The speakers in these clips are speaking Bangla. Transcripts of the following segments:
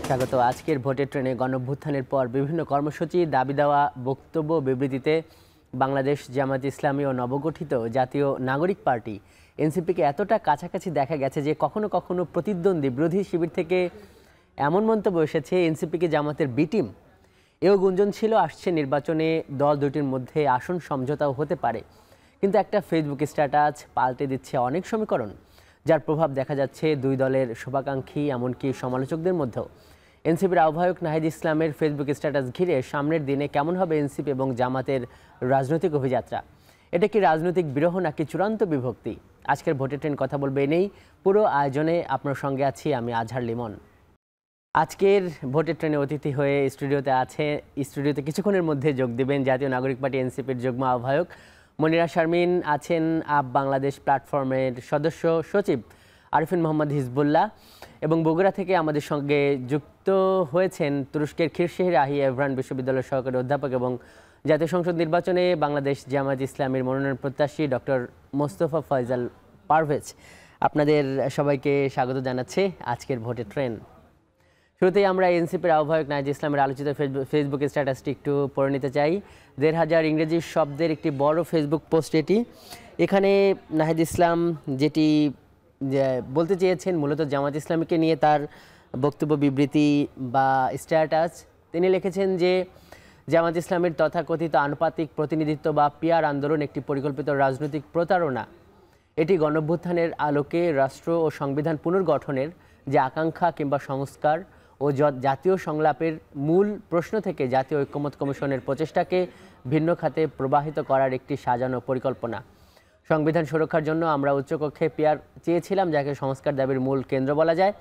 স্বাগত। আজকের ভোটের ট্রেনে গণঅভ্যুত্থানের পর বিভিন্ন কর্মসূচি, দাবি দেওয়া, বক্তব্য, বিবৃতিতে বাংলাদেশ জামায়াত ইসলামী ও নবগঠিত জাতীয় নাগরিক পার্টি এনসিপিকে এতটা কাছাকাছি দেখা গেছে যে কখনো কখনো প্রতিদ্বন্দ্বী বিরোধী শিবির থেকে এমন মন্তব্য এসেছে এনসিপিকে জামাতের বি টিম। এও গুঞ্জন ছিল আসছে নির্বাচনে দল দুটির মধ্যে আসন সমঝোতাও হতে পারে। কিন্তু একটা ফেসবুক স্ট্যাটাস পাল্টে দিচ্ছে অনেক সমীকরণ, যার প্রভাব দেখা যাচ্ছে দুই দলের শুভাকাঙ্ক্ষী এমনকি সমালোচকদের মধ্যেও। এনসিপির আহ্বায়ক নাহিদ ইসলামের ফেসবুক স্ট্যাটাস ঘিরে সামনের দিনে কেমন হবে এনসিপি এবং জামাতের রাজনৈতিক অভিযাত্রা? এটা কি রাজনৈতিক বিরহ নাকি চূড়ান্ত বিভক্তি? আজকের ভোটের ট্রেন কথা বলবে এই নেই। পুরো আয়োজনে আপনার সঙ্গে আছি আমি আজহার লিমন। আজকের ভোটের ট্রেনে অতিথি হয়ে স্টুডিওতে কিছুক্ষণের মধ্যে যোগ দেবেন জাতীয় নাগরিক পার্টি এনসিপির যুগ্ম আহ্বায়ক মনিরা শারমিন, আছেন আপ বাংলাদেশ প্ল্যাটফর্মের সদস্য সচিব আরিফিন মোহাম্মদ হিজবুল্লাহ, এবং বগুড়া থেকে আমাদের সঙ্গে যুক্ত হয়েছেন তুরস্কের খিরশেহর আহিয়া এভরান বিশ্ববিদ্যালয়ের সহকারী অধ্যাপক এবং জাতীয় সংসদ নির্বাচনে বাংলাদেশ জামায়াত ইসলামীর মনোনয়ন প্রত্যাশী ডক্টর মোস্তফা ফয়জাল পারভেজ। আপনাদের সবাইকে স্বাগত জানাচ্ছি আজকের ভোটের ট্রেন। শুরুতেই আমরা এনসিপির আহ্বায়ক নাহিদ ইসলামের আলোচিত ফেসবুক স্ট্যাটাসটি একটু পড়ে নিতে চাই। ১,৫০০ ইংরেজি শব্দের একটি বড় ফেসবুক পোস্ট এটি। এখানে নাহিদ ইসলাম যেটি বলতে চেয়েছেন মূলত জামাত ইসলামীকে নিয়ে তার বক্তব্য, বিবৃতি বা স্ট্যাটাস, তিনি লিখেছেন যে জামাত ইসলামের তথাকথিত আনুপাতিক প্রতিনিধিত্ব বা পিয়ার আন্দোলন একটি পরিকল্পিত রাজনৈতিক প্রতারণা। এটি গণঅভ্যুত্থানের আলোকে রাষ্ট্র ও সংবিধান পুনর্গঠনের যে আকাঙ্ক্ষা কিংবা সংস্কার ও জাতীয় সংলাপের মূল প্রশ্ন থেকে জাতীয় ঐক্যমত্য কমিশনের প্রচেষ্টাকে ভিন্ন খাতে প্রবাহিত করার একটি সাজানো পরিকল্পনা। সংবিধান সুরক্ষার জন্য আমরা উচ্চকক্ষে পিয়ার চেয়েছিলাম, যাকে সংস্কার দাবির মূল কেন্দ্র বলা যায়।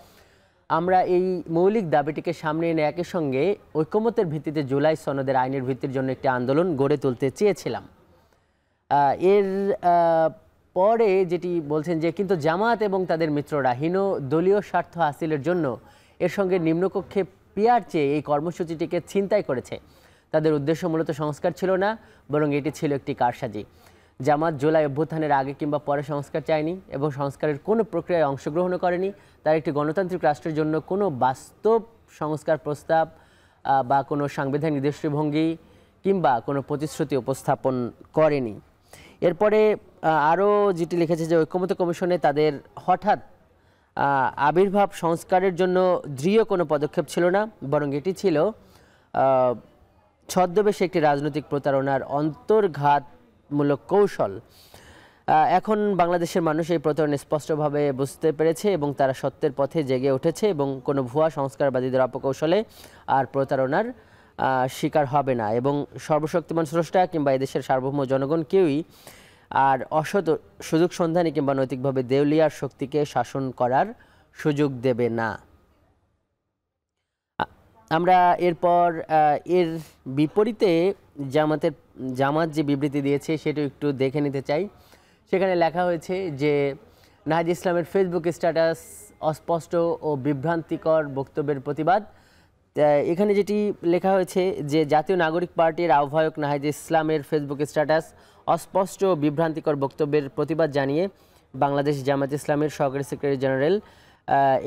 আমরা এই মৌলিক দাবিটিকে সামনে এনে একই সঙ্গে ঐক্যমত্যের ভিত্তিতে জুলাই সনদের আইনের ভিত্তির জন্য একটি আন্দোলন গড়ে তুলতে চেয়েছিলাম। এর পরে যেটি বলছেন যে কিন্তু জামাত এবং তাদের মিত্ররা হীন দলীয় স্বার্থ হাসিলের জন্য এর সঙ্গে নিম্নকক্ষে পিয়ার চেয়ে এই কর্মসূচিটিকে ছিনতাই করেছে। তাদের উদ্দেশ্য মূলত সংস্কার ছিল না, বরং এটি ছিল একটি কারসাজি। জামাত জুলাই অভ্যুত্থানের আগে কিংবা পরে সংস্কার চায়নি এবং সংস্কারের কোনো প্রক্রিয়ায় অংশগ্রহণও করেনি। তার একটি গণতান্ত্রিক রাষ্ট্রের জন্য কোনো বাস্তব সংস্কার প্রস্তাব বা কোনো সাংবিধানিক দৃষ্টিভঙ্গি কিংবা কোনো প্রতিশ্রুতি উপস্থাপন করেনি। এরপরে আরও যেটি লিখেছে যে ঐক্যমত্য কমিশনে তাদের হঠাৎ আবির্ভাব সংস্কারের জন্য দৃঢ় কোনো পদক্ষেপ ছিল না, বরং এটি ছিল ছদ্মবেশে একটি রাজনৈতিক প্রতারণার অন্তর্ঘাতমূলক কৌশল। এখন বাংলাদেশের মানুষ এই প্রতারণা স্পষ্টভাবে বুঝতে পেরেছে এবং তারা সত্যের পথে জেগে উঠেছে এবং কোনো ভুয়া সংস্কারবাদীদের অপকৌশলে আর প্রতারণার শিকার হবে না, এবং সর্বশক্তিমান স্রষ্টা কিংবা এদেশের সার্বভৌম জনগণ কেউই আর অসৎ সুযোগ সন্ধানী কিংবা নৈতিকভাবে দেউলিয়ার শক্তিকে শাসন করার সুযোগ দেবে না। আমরা এরপর এর বিপরীতে জামাত যে বিবৃতি দিয়েছে সেটা একটু দেখে নিতে চাই। সেখানে লেখা হয়েছে যে নাহিদ ইসলামের ফেসবুক স্ট্যাটাস অস্পষ্ট ও বিভ্রান্তিকর বক্তব্যের প্রতিবাদ। এখানে যেটি লেখা হয়েছে যে জাতীয় নাগরিক পার্টির আহ্বায়ক নাহিদ ইসলামের ফেসবুক স্ট্যাটাস অস্পষ্ট ও বিভ্রান্তিকর বক্তব্যের প্রতিবাদ জানিয়ে বাংলাদেশ জামায়াত ইসলামের সহকারী সেক্রেটারি জেনারেল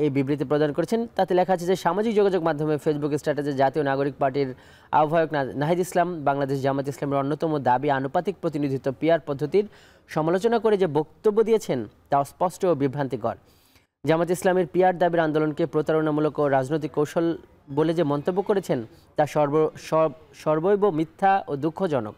এই বিবৃতি প্রদান করেছেন। তাতে লেখা আছে যে সামাজিক যোগাযোগ মাধ্যমে ফেসবুক স্ট্যাটাসে জাতীয় নাগরিক পার্টির আহ্বায়ক নাহিদ ইসলাম বাংলাদেশ জামায়াত ইসলামের অন্যতম দাবি আনুপাতিক প্রতিনিধিত্ব পিয়ার পদ্ধতির সমালোচনা করে যে বক্তব্য দিয়েছেন তা অস্পষ্ট ও বিভ্রান্তিকর। জামায়াত ইসলামের পিয়ার দাবির আন্দোলনকে প্রতারণামূলক ও রাজনৈতিক কৌশল বলে যে মন্তব্য করেছেন তা সর্বৈব মিথ্যা ও দুঃখজনক।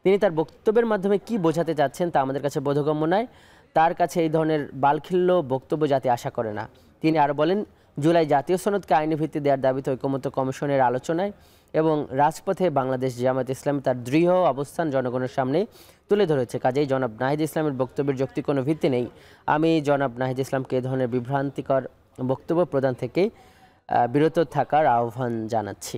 তিনি তার বক্তব্যের মাধ্যমে কি বোঝাতে চাচ্ছেন তা আমাদের কাছে বোধগম্য নয়। তার কাছে এই ধরনের বালখিল্য বক্তব্য জাতি আশা করে না। তিনি আরও বলেন, জুলাই জাতীয় সনদকে আইনি ভিত্তি দেওয়ার দাবিতে ঐক্যমত্য কমিশনের আলোচনায় এবং রাজপথে বাংলাদেশ জামায়াত ইসলামী তার দৃঢ় অবস্থান জনগণের সামনে তুলে ধরেছে। কাজেই জনাব নাহিদ ইসলামের বক্তব্যের যৌক্তিক কোনো ভিত্তি নেই। আমি জনাব নাহিদ ইসলামকে এ ধরনের বিভ্রান্তিকর বক্তব্য প্রদান থেকে বিরত থাকার আহ্বান জানাচ্ছি।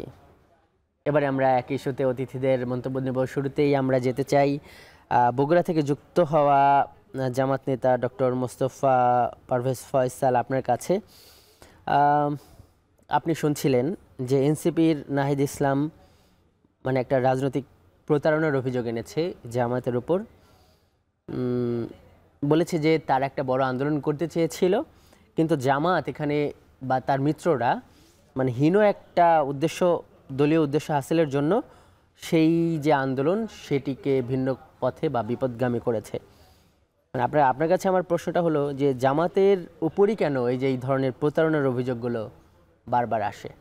এবারে আমরা এক ইস্যুতে অতিথিদের মন্তব্য নেব। শুরুতেই আমরা যেতে চাই বগুড়া থেকে যুক্ত হওয়া জামাত নেতা ডক্টর মোস্তফা পারভেজ ফয়সাল, আপনার কাছে। আপনি শুনছিলেন যে এনসিপির নাহিদ ইসলাম মানে একটা রাজনৈতিক প্রতারণার অভিযোগ এনেছে জামায়াতের উপর। বলেছে যে তার একটা বড় আন্দোলন করতে চেয়েছিল, কিন্তু জামাত এখানে বা তার মিত্ররা মানে হীন একটা উদ্দেশ্য, দলীয় উদ্দেশ্য হাসিলের জন্য সেই যে আন্দোলন সেটিকে ভিন্ন পথে বা বিপদগামী করেছে। মানে আপনার কাছে আমার প্রশ্নটা হলো যে জামাতের উপরই কেন এই যে এই ধরনের প্রতারণার অভিযোগগুলো বারবার আসে?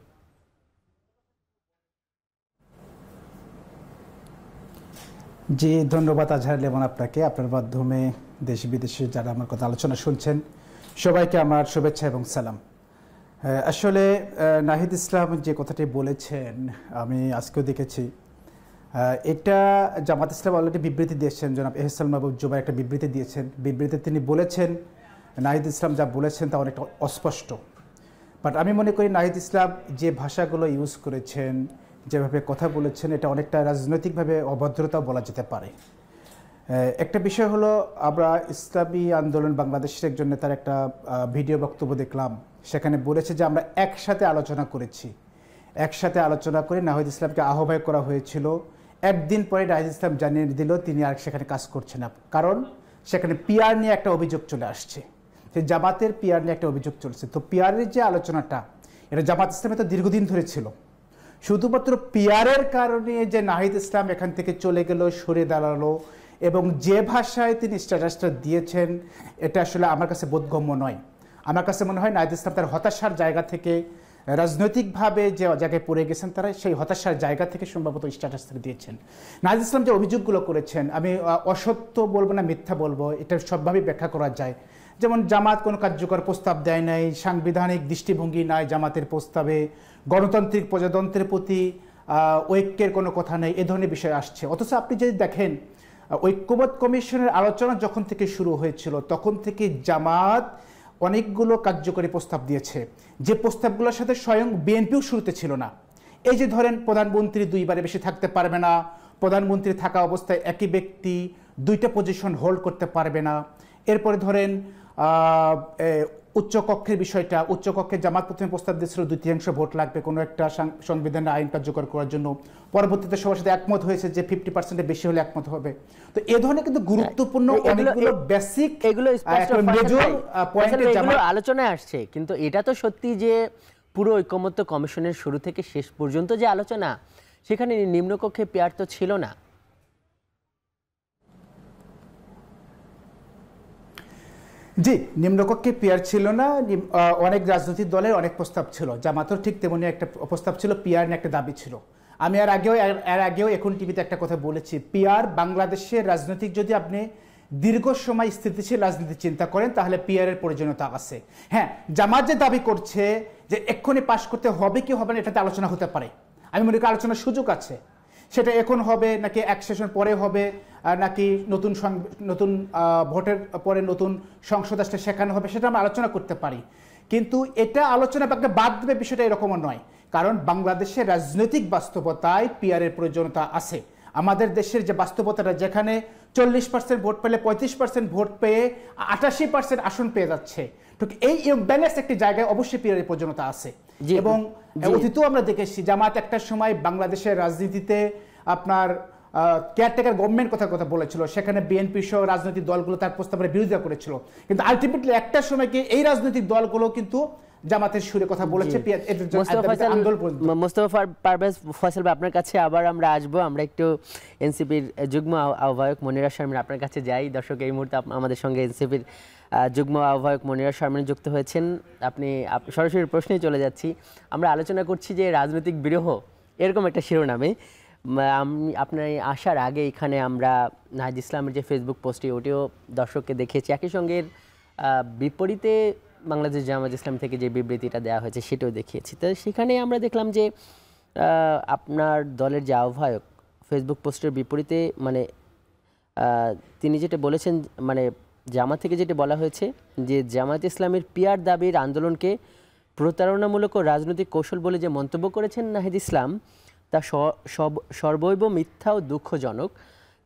জি, ধন্যবাদ আজহার লেমন আপনাকে। আপনার মাধ্যমে দেশ বিদেশে যারা আমার কথা আলোচনা শুনছেন সবাইকে আমার শুভেচ্ছা এবং সালাম। আসলে নাহিদ ইসলাম যে কথাটি বলেছেন আমি আজকেও দেখেছি, এটা জামাত ইসলাম অলরেডি বিবৃতি দিয়েছেন। জনাব এহসান মাহবুব জুবাইর একটা বিবৃতি দিয়েছেন। বিবৃতিতে তিনি বলেছেন নাহিদ ইসলাম যা বলেছেন তা অনেকটা অস্পষ্ট। বাট আমি মনে করি নাহিদ ইসলাম যে ভাষাগুলো ইউজ করেছেন, যেভাবে কথা বলেছেন, এটা অনেকটা রাজনৈতিকভাবে অভদ্রতাও বলা যেতে পারে। একটা বিষয় হলো, আমরা ইসলামী আন্দোলন বাংলাদেশের একজন নেতার একটা ভিডিও বক্তব্য দেখলাম, সেখানে বলেছে যে আমরা একসাথে আলোচনা করেছি। একসাথে আলোচনা করে নাহিদ ইসলামকে আহ্বায়ক করা হয়েছিল। একদিন পরে নাহিদ ইসলাম জানিয়ে দিল তিনি আর সেখানে কাজ করছেন না, কারণ সেখানে পিআর নিয়ে একটা অভিযোগ চলে আসছে। যে জামাতের পিআর নিয়ে একটা অভিযোগ চলছে। তো পিআরের যে আলোচনাটা, এটা জামাত ইসলামে তো দীর্ঘদিন ধরে ছিল। শুধুমাত্র পিআরের কারণে যে নাহিদ ইসলাম এখান থেকে চলে গেল, সরে দাঁড়ালো, এবং যে ভাষায় তিনি স্ট্যাটাসটা দিয়েছেন, এটা আসলে আমার কাছে বোধগম্য নয়। আমার কাছে মনে হয় নাহিদ ইসলাম তার হতাশার জায়গা থেকে, রাজনৈতিকভাবে যে জায়গায় পড়ে গেছেন তারা, সেই হতাশার জায়গা থেকে সম্ভবত স্ট্যাটাসটা দিয়েছেন। নাহিদ ইসলাম যে অভিযোগগুলো করেছেন, আমি অসত্য বলবো না মিথ্যা বলবো, এটা সবভাবেই ব্যাখ্যা করা যায়। যেমন জামাত কোনো কার্যকর প্রস্তাব দেয় নাই, সাংবিধানিক দৃষ্টিভঙ্গি নাই জামাতের প্রস্তাবে, গণতান্ত্রিক প্রজাতন্ত্রের প্রতি ঐক্যের কোনো কথা নেই, এ ধরনের বিষয় আসছে। অথচ আপনি যদি দেখেন, ঐক্যমত কমিশনের আলোচনা যখন থেকে শুরু হয়েছিল তখন থেকে জামাত অনেকগুলো কার্যকরী প্রস্তাব দিয়েছে, যে প্রস্তাবগুলোর সাথে স্বয়ং বিএনপিও শুরুতে ছিল না। এই যে ধরেন, প্রধানমন্ত্রী দুইবারে বেশি থাকতে পারবে না, প্রধানমন্ত্রী থাকা অবস্থায় একই ব্যক্তি দুইটা পজিশন হোল্ড করতে পারবে না। এরপরে ধরেন উচ্চকক্ষের বিষয়টা, উচ্চকক্ষে জামাত প্রথমে প্রস্তাব দিয়েছিল 2/3 ভোট লাগবে কোনো একটা সংবিধানের আইন কার্যকর করার জন্য। পরবর্তীতে সবার সাথে একমত হয়েছে যে 50%-এর বেশি হলে একমত হবে। তো এ ধরনের কিন্তু গুরুত্বপূর্ণ অনেকগুলো বেসিক এগুলো আলোচনায় আসছে, কিন্তু এটা তো সত্যি যে পুরো ঐকমত্য কমিশনের শুরু থেকে শেষ পর্যন্ত যে আলোচনা, সেখানে নিম্নকক্ষে পিআর তো ছিল না। জি, নিম্নকক্ষে পিআর ছিল না। অনেক রাজনৈতিক দলের অনেক প্রস্তাব ছিল, জামাতের ঠিক তেমনি একটা প্রস্তাব ছিল, পিআর নিয়ে একটা দাবি ছিল। আমি এর আগেও এখন টিভিতে একটা কথা বলেছি, পিআর বাংলাদেশের রাজনৈতিক, যদি আপনি দীর্ঘ সময় স্থিতিশীল রাজনীতি চিন্তা করেন তাহলে পিআর এর প্রয়োজনীয়তা আছে। হ্যাঁ, জামাত যে দাবি করছে যে এক্ষুনি পাশ করতে হবে কি হবে না, এটাতে আলোচনা হতে পারে। আমি মনে করি আলোচনার সুযোগ আছে। সেটা এখন হবে নাকি এক সেশন পরে হবে, নাকি নতুন ভোটের পরে নতুন সংসদ আসলে সেখানে হবে, সেটা আমরা আলোচনা করতে পারি। কিন্তু এটা আলোচনা বাদ দেবে বিষয়টা এরকমও নয়, কারণ বাংলাদেশের রাজনৈতিক বাস্তবতায় পিআর এর প্রয়োজনীয়তা আছে। আমাদের দেশের যে বাস্তবতাটা, যেখানে 40% ভোট পেলে 35% ভোট পেয়ে 88% আসন পেয়ে যাচ্ছে, ঠিক এই ব্যালেন্স একটি জায়গায় অবশ্যই পিআর এর প্রয়োজনীয়তা আছে। এবং অতীতেও আমরা দেখেছি জামাত একটা সময় বাংলাদেশের রাজনীতিতে আপনার কেয়ারটেকার গভর্নমেন্ট কথা বলেছিল, সেখানে বিএনপি সহ রাজনৈতিক দলগুলো তার প্রস্তাবের বিরোধিতা করেছিল। কিন্তু আলটিমেটলি একটা সময় কি এই রাজনৈতিক দলগুলো কিন্তু জামাতের সুরে কথা বলেছে। মোস্তফা পারভেজ ফয়সাল ভাই, আপনার কাছে আবার আমরা আসবো। আমরা একটু এনসিপির যুগ্ম আহ্বায়ক মনিরা শারমিন আপনার কাছে যাই। দর্শক, এই মুহূর্তে আমাদের সঙ্গে এনসিপির যুগ্ম আহ্বায়ক মনিরা শারমিন যুক্ত হয়েছেন। আপনি সরাসরি প্রশ্নেই চলে যাচ্ছি। আমরা আলোচনা করছি যে রাজনৈতিক বিরহ, এরকম একটা শিরোনামে। আপনার আসার আগে এখানে আমরা নাহিদ ইসলামের যে ফেসবুক পোস্টটি, ওটিও দর্শককে দেখিয়েছি। একই সঙ্গে বিপরীতে বাংলাদেশ জামাত ইসলাম থেকে যে বিবৃতিটা দেওয়া হয়েছে সেটাও দেখিয়েছি। তো সেখানে আমরা দেখলাম যে আপনার দলের যে আহ্বায়ক ফেসবুক পোস্টের বিপরীতে, মানে তিনি যেটা বলেছেন, মানে জামাত থেকে যেটা বলা হয়েছে যে জামাত ইসলামের পিআর দাবির আন্দোলনকে প্রতারণামূলক ও রাজনৈতিক কৌশল বলে যে মন্তব্য করেছেন নাহিদ ইসলাম, তা সর্বৈব মিথ্যা ও দুঃখজনক।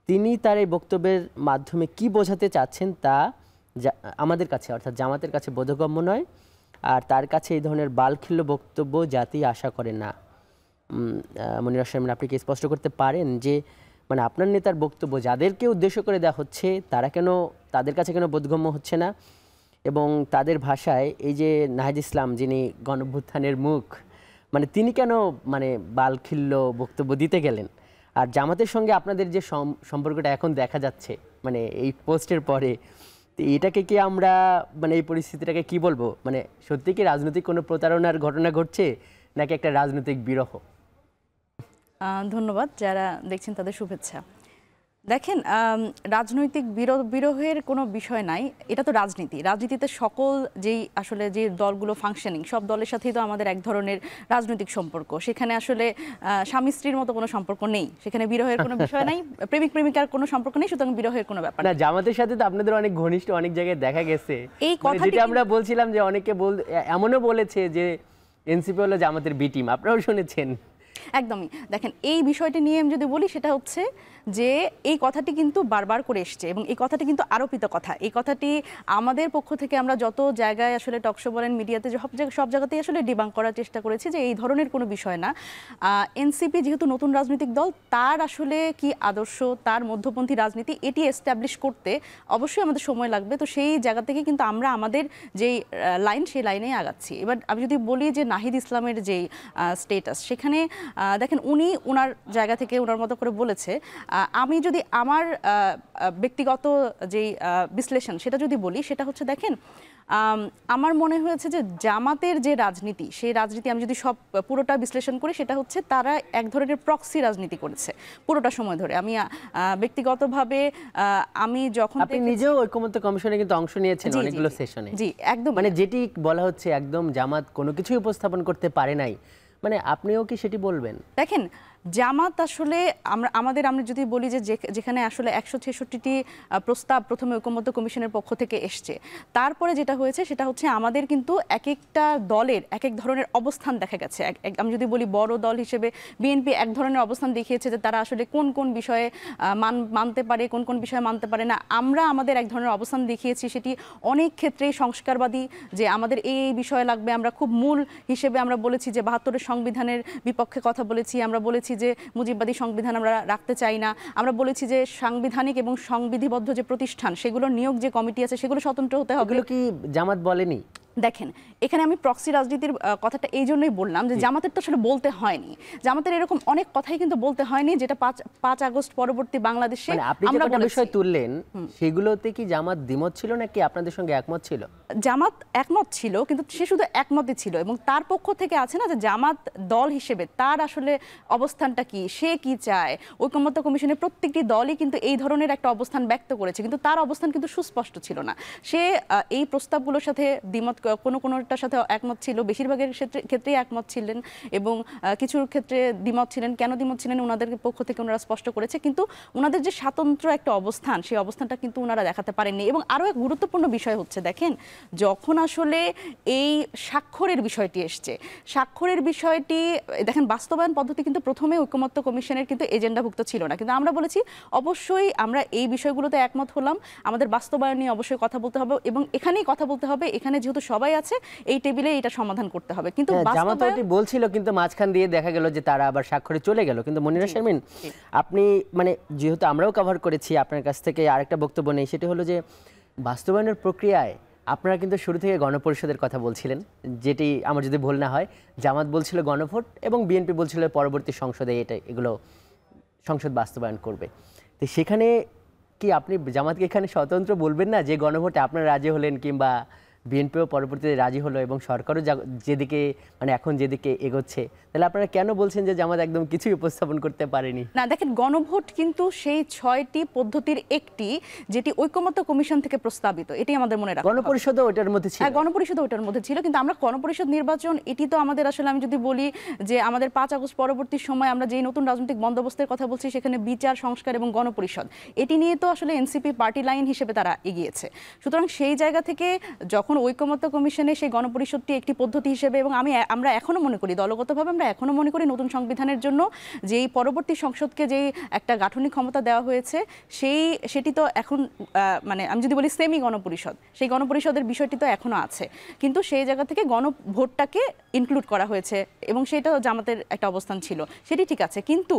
তিনি তার এই বক্তব্যের মাধ্যমে কি বোঝাতে চাচ্ছেন তা আমাদের কাছে, অর্থাৎ জামাতের কাছে বোধগম্য নয়। আর তার কাছে এই ধরনের বালখিল্য বক্তব্য জাতি আশা করে না। মনিরা শারমিন, আপনি কি স্পষ্ট করতে পারেন যে মানে আপনার নেতার বক্তব্য যাদেরকে উদ্দেশ্য করে দেওয়া হচ্ছে তাদের কাছে কেন বোধগম্য হচ্ছে না? এবং তাদের ভাষায় এই যে নাহিদ ইসলাম, যিনি গণঅভ্যুত্থানের মুখ মানে তিনি কেন মানে বালখিল্য বক্তব্য দিতে গেলেন? আর জামাতের সঙ্গে আপনাদের যে সম্পর্কটা এখন দেখা যাচ্ছে মানে এই পোস্টের পরে, তো এটাকে কি আমরা মানে এই পরিস্থিতিটাকে কি বলবো, মানে সত্যি কি রাজনৈতিক কোনো প্রতারণার ঘটনা ঘটছে নাকি একটা রাজনৈতিক বিরহ? ধন্যবাদ, যারা দেখছেন তাদের শুভেচ্ছা। দেখেন, রাজনৈতিক বিরোহের কোনো বিষয় নাই, এটা তো রাজনীতিতে সকল যেই আসলে যে দলগুলো ফাংশনিং, সব দলের সাথেই তো আমাদের এক ধরনের রাজনৈতিক সম্পর্ক। সেখানে আসলে স্বামী স্ত্রীর মতো কোনো সম্পর্ক নেই, সেখানে বিরহের কোনো বিষয় নাই, প্রেমিক প্রেমিকার কোনো সম্পর্ক নেই, সুতরাং বিরহের কোনো ব্যাপার না। জামাতের সাথে তো আপনাদের অনেক ঘনিষ্ঠ, অনেক জায়গায় দেখা গেছে। এই কথা যেটা আমরা বলছিলাম যে অনেকে এমনও বলেছে যে এনসিপি হলো জামাতের বি টিম, আপনারাও শুনেছেন। একদমই। দেখেন, এই বিষয়টি নিয়ে আমি যদি বলি, সেটা হচ্ছে যে এই কথাটি কিন্তু বারবার করে এসছে এবং এই কথাটি কিন্তু আরোপিত কথা। এই কথাটি আমাদের পক্ষ থেকে আমরা যত জায়গায় আসলে টকশো বলেন, মিডিয়াতে সব জায়গাতেই আসলে ডিবাঙ্ক করার চেষ্টা করেছি যে এই ধরনের কোনো বিষয় না। এনসিপি যেহেতু নতুন রাজনৈতিক দল, তার আসলে কি আদর্শ, তার মধ্যপন্থী রাজনীতি, এটি এস্টাবলিশ করতে অবশ্যই আমাদের সময় লাগবে। তো সেই জায়গা থেকে কিন্তু আমরা আমাদের যেই লাইন, সেই লাইনেই আগাচ্ছি। এবার আমি যদি বলি যে নাহিদ ইসলামের যেই স্টেটাস, সেখানে দেখেন উনি ওনার জায়গা থেকে ওনার মতো করে বলেছে। আমি যদি আমার ব্যক্তিগত যেই বিশ্লেষণ সেটা যদি বলি, সেটা হচ্ছে দেখেন, আমার মনে হয়েছে যে জামাতের যে রাজনীতি, সেই রাজনীতি আমি যদি পুরোটা বিশ্লেষণ করি, সেটা হচ্ছে তারা এক ধরনের প্রক্সি রাজনীতি করেছে পুরোটা সময় ধরে। আমি ব্যক্তিগতভাবে আমি যখন আপনি নিজেও ঐকমত্য কমিশনে কিন্তু অংশ নিয়েছেন অনেকগুলো সেশনে। জি, একদম। মানে যেটি বলা হচ্ছে একদম জামাত কোনো কিছুই উপস্থাপন করতে পারে নাই, মানে আপনিও কি সেটি বলবেন? দেখেন, জামাত আসলে আমরা যদি বলি যে যেখানে আসলে 166টি প্রস্তাব প্রথমে ঐকমত্য কমিশনের পক্ষ থেকে এসছে, তারপরে যেটা হয়েছে সেটা হচ্ছে আমাদের কিন্তু এক একটা দলের এক এক ধরনের অবস্থান দেখা গেছে। আমি যদি বলি বড় দল হিসেবে বিএনপি এক ধরনের অবস্থান দেখিয়েছে যে তারা আসলে কোন কোন বিষয়ে মানতে পারে, কোন কোন বিষয়ে মানতে পারে না। আমরা আমাদের এক ধরনের অবস্থান দেখিয়েছি, সেটি অনেক ক্ষেত্রেই সংস্কারবাদী, যে আমাদের এই বিষয় লাগবে। আমরা খুব মূল হিসেবে আমরা বলেছি যে 72-এর সংবিধানের বিপক্ষে কথা বলেছি, আমরা বলেছি যে মুজিববাদী সংবিধান আমরা রাখতে চাই না, আমরা বলেছি যে সাংবিধানিক এবং সংবিধিবদ্ধ যে প্রতিষ্ঠান, সেগুলোর নিয়োগ যে কমিটি আছে সেগুলো স্বতন্ত্র হতে হবে। এগুলো কি জামাত বলেনি? দেখেন, এখানে আমি প্রক্সি রাজনীতির কথাটা এই জন্যই বললাম যে জামাতের তো আসলে বলতে হয়নি, জামাতের এরকম অনেক কথাই কিন্তু বলতে হয়নি, যেটা 5 আগস্ট পরবর্তী বাংলাদেশে আমরা বিষয় তুললেন, সেগুলোতে কি জামাত দ্বিমত ছিল নাকি আপনাদের সঙ্গে একমত ছিল? জামাত একমত ছিল, কিন্তু সে শুধু একমতই ছিল, এবং তার পক্ষ থেকে আছে না যে জামাত দল হিসেবে তার আসলে অবস্থানটা কি, সে কি চায়। ঐকমত্য কমিশনের প্রত্যেকটি দলই কিন্তু এই ধরনের একটা অবস্থান ব্যক্ত করেছে, কিন্তু তার অবস্থান কিন্তু সুস্পষ্ট ছিল না। সে এই প্রস্তাবগুলোর সাথে দ্বিমত, কোনোটার সাথে একমত ছিল, বেশিরভাগের ক্ষেত্রেই একমত ছিলেন, এবং কিছুর ক্ষেত্রে দ্বিমত ছিলেন। কেন দ্বিমত ছিলেন ওনাদের পক্ষ থেকে ওনারা স্পষ্ট করেছে, কিন্তু ওনাদের যে স্বাতন্ত্র একটা অবস্থান, সেই অবস্থানটা কিন্তু ওনারা দেখাতে পারেননি। এবং আরও এক গুরুত্বপূর্ণ বিষয় হচ্ছে, দেখেন, যখন আসলে এই স্বাক্ষরের বিষয়টি এসছে, স্বাক্ষরের বিষয়টি দেখেন, বাস্তবায়ন পদ্ধতি কিন্তু প্রথমে ঐকমত্য কমিশনের কিন্তু এজেন্ডাভুক্ত ছিল না, কিন্তু আমরা বলেছি অবশ্যই আমরা এই বিষয়গুলোতে একমত হলাম, আমাদের বাস্তবায়ন নিয়ে অবশ্যই কথা বলতে হবে, এবং এখানেই কথা বলতে হবে, এখানে যেহেতু সবাই আছে এই টেবিলে এটা সমাধান করতে হবে। কিন্তু জামাত বলছিল, কিন্তু মাঝখান দিয়ে দেখা গেল যে তারা আবার স্বাক্ষরে চলে গেল। কিন্তু মনিরা শারমিন, আপনি মানে যেহেতু আমরাও কভার করেছি, আপনার কাছ থেকে আরেকটা বক্তব্য নেই, সেটা হলো যে বাস্তবায়নের প্রক্রিয়ায় আপনারা কিন্তু শুরু থেকে গণপরিষদের কথা বলছিলেন, যেটি আমার যদি ভুল না হয় জামাত বলছিল গণভোট এবং বিএনপি বলছিল পরবর্তী সংসদে এগুলো সংসদ বাস্তবায়ন করবে। তো সেখানে কি আপনি জামাতকে এখানে স্বতন্ত্র বলবেন না যে গণভোটে আপনারা রাজি হলেন, কিংবা বিএনপিও পরবর্তীতে রাজি হলো এবং সরকারও যেদিকে মানে এখন যেদিকে এগোচ্ছে, তাহলে আপনারা কেন বলছেন যে জামাত একদম কিছুই উপস্থাপন করতে পারেনি? না, দেখেন, গণভোট কিন্তু সেই 6টি পদ্ধতির একটি, যেটি ঐকমত্য কমিশন থেকে প্রস্তাবিত, এটি আমাদের মনে রাখতে হবে। গণপরিষদও ওটার মধ্যে ছিল। গণপরিষদও ওটার মধ্যে ছিল, কিন্তু আমরা গণপরিষদ নির্বাচন, এটি তো আমাদের আসলে, আমি যদি বলি যে আমাদের 5 আগস্ট পরবর্তী সময় আমরা যেই নতুন রাজনৈতিক বন্দোবস্তের কথা বলছি, সেখানে বিচার, সংস্কার এবং গণপরিষদ, এটি নিয়ে তো আসলে এনসিপি পার্টি লাইন হিসেবে তারা এগিয়েছে। সুতরাং সেই জায়গা থেকে যখন ঐকমত্য কমিশনে সেই গণপরিষদটি একটি পদ্ধতি হিসেবে, এবং আমরা এখনো মনে করি, দলগতভাবে আমরা এখনো মনে করি নতুন সংবিধানের জন্য যেই পরবর্তী সংসদকে যেই একটা গাঠনিক ক্ষমতা দেওয়া হয়েছে, সেটি তো এখন মানে আমি যদি বলি সেমি গণপরিষদ, সেই গণপরিষদের বিষয়টি তো এখনো আছে, কিন্তু সেই জায়গা থেকে গণভোটটাকে ইনক্লুড করা হয়েছে, এবং সেটা জামাতের একটা অবস্থান ছিল, সেটি ঠিক আছে। কিন্তু